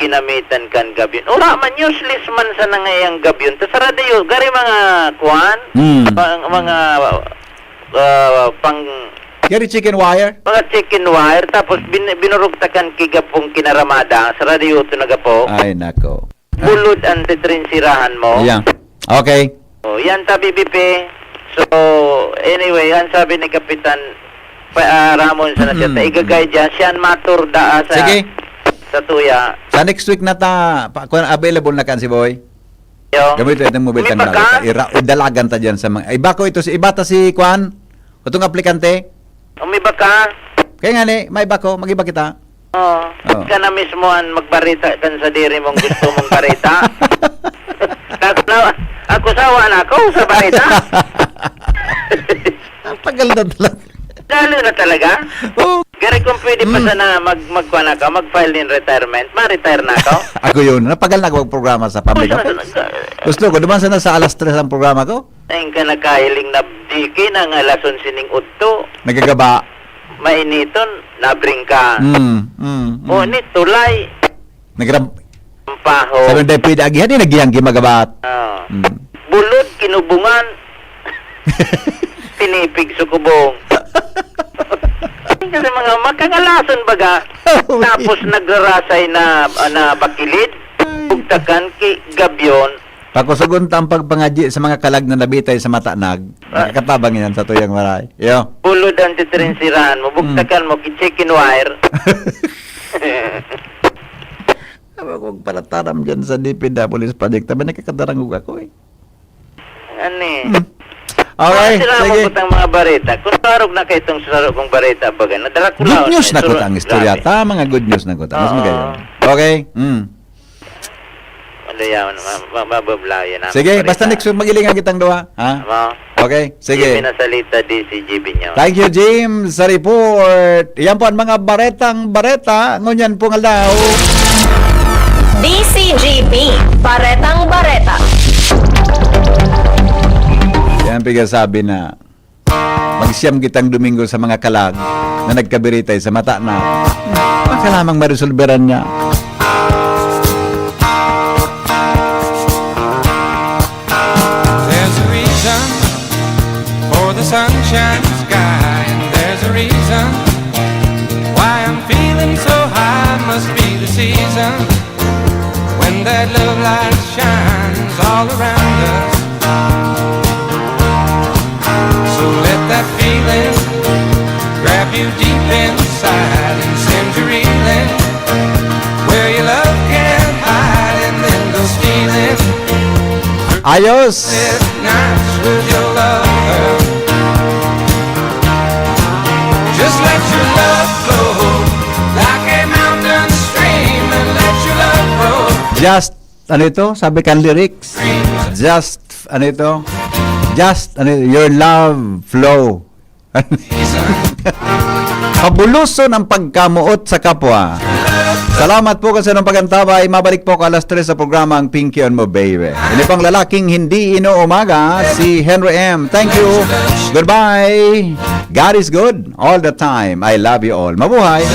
B: ginamitan kan gabyon. Ura man useless man sa nangayang gabyon. Tas radio, gari mga kuan, mga pang
C: Gari chicken wire?
B: Mga chicken wire, tapos binurugtakan kigapong kinaramada sa radio ito nagapo.
C: Ay, nako.
B: Bulod ang titrinsirahan mo.
C: Yeah. Okay.
B: Oh, yan tabi BP. So, anyway, yan sabi ni Kapitan Ramon sa nasya, igagay dyan, siyan matur daa sa,
C: Sige.
B: sa tuya.
C: Sa next week na kung available na kan si Boy.
B: Yo.
C: Gamit ito ng mobile
B: May
C: kan idalagan ta dyan sa mga, iba ko ito, iba ta si Kwan, itong aplikante.
B: Umiba ka?
C: Kaya nga ni, may iba ko, mag-iba kita.
B: Oh. Ka na mismo ang magbarita kan sa diri mong gusto mong barita. Ako sawa na ako sa barita.
C: Ang tagal na talaga.
B: Lalo na talaga? Gari kung pwede pa sana magkuha na ka, mag-file din retirement, ma-retire na ako.
C: Ako yun, napagal na ako programa sa public affairs. Gusto ko, duman sana sa alas 3 ang programa ko.
B: Ayun ka nakahiling na diki ng alason sining utto.
C: Nagagaba.
B: Mainiton, nabring ka. O ni tulay.
C: Nagram.
B: Paho.
C: Sabi na pwede agihan, nagiyang kimagabat.
B: Bulod, kinubungan. Pinipig sukubong. Kasi mga makangalason baga. Tapos nagrarasay na bakilid. Bugtakan ki gabyon.
C: Pakusugon ang pagpangadyi sa mga kalag na nabitay sa matanag. Nakakatabang yan sa tuyang maray. Yo.
B: Bulod ang titrinsirahan mo. Bugtakan mo ki chicken wire.
C: Huwag palataram dyan sa DPW Project. Tabi nakakadarangog ako eh.
B: Ani?
C: Okay,
B: Sila
C: sige.
B: mo kutang mga bareta. Kung sarog na kayo itong sarog kong bareta baga, nadala ko
C: Good
B: lang.
C: news na ko ang istorya. Ta, mga good news na ko. Mas magayon. Okay?
B: Ano yan, mabablayan namin.
C: Sige, basta next week magilingan kitang duha. Ha? Okay, sige.
B: Jimmy Nasalita, DCGB niyo.
C: Thank you, Jim, sa report. Yan po ang mga baretang bareta. Ngunyan po nga daw.
D: DCGB, Baretang Bareta.
C: Yan sabi na magsiyam kitang Domingo sa mga kalag na nagkabiritay sa mata na makalamang marisolberan niya.
H: There's a reason for the sunshine sky, and there's a reason why I'm feeling so high. Must be the season when that love light shines all around us. So let that feeling grab you deep inside and send you reeling where your love can't hide, and then go stealing
C: Ayos!
H: nights with your lover. Just let your love flow like a mountain stream, and let your love grow.
C: Just, ano ito? Sabi kan lyrics. Just, ano ito? Just, ano ito? Your love flow. Pabuluson ang pagkamuot sa kapwa. Salamat po kasi ng pagantabay. Mabalik po ka alas 3 sa programa ang Pinky on Mo Baby. Ini pang lalaking hindi inuumaga, si Henry M. Thank you. Goodbye. God is good all the time. I love you all. Mabuhay.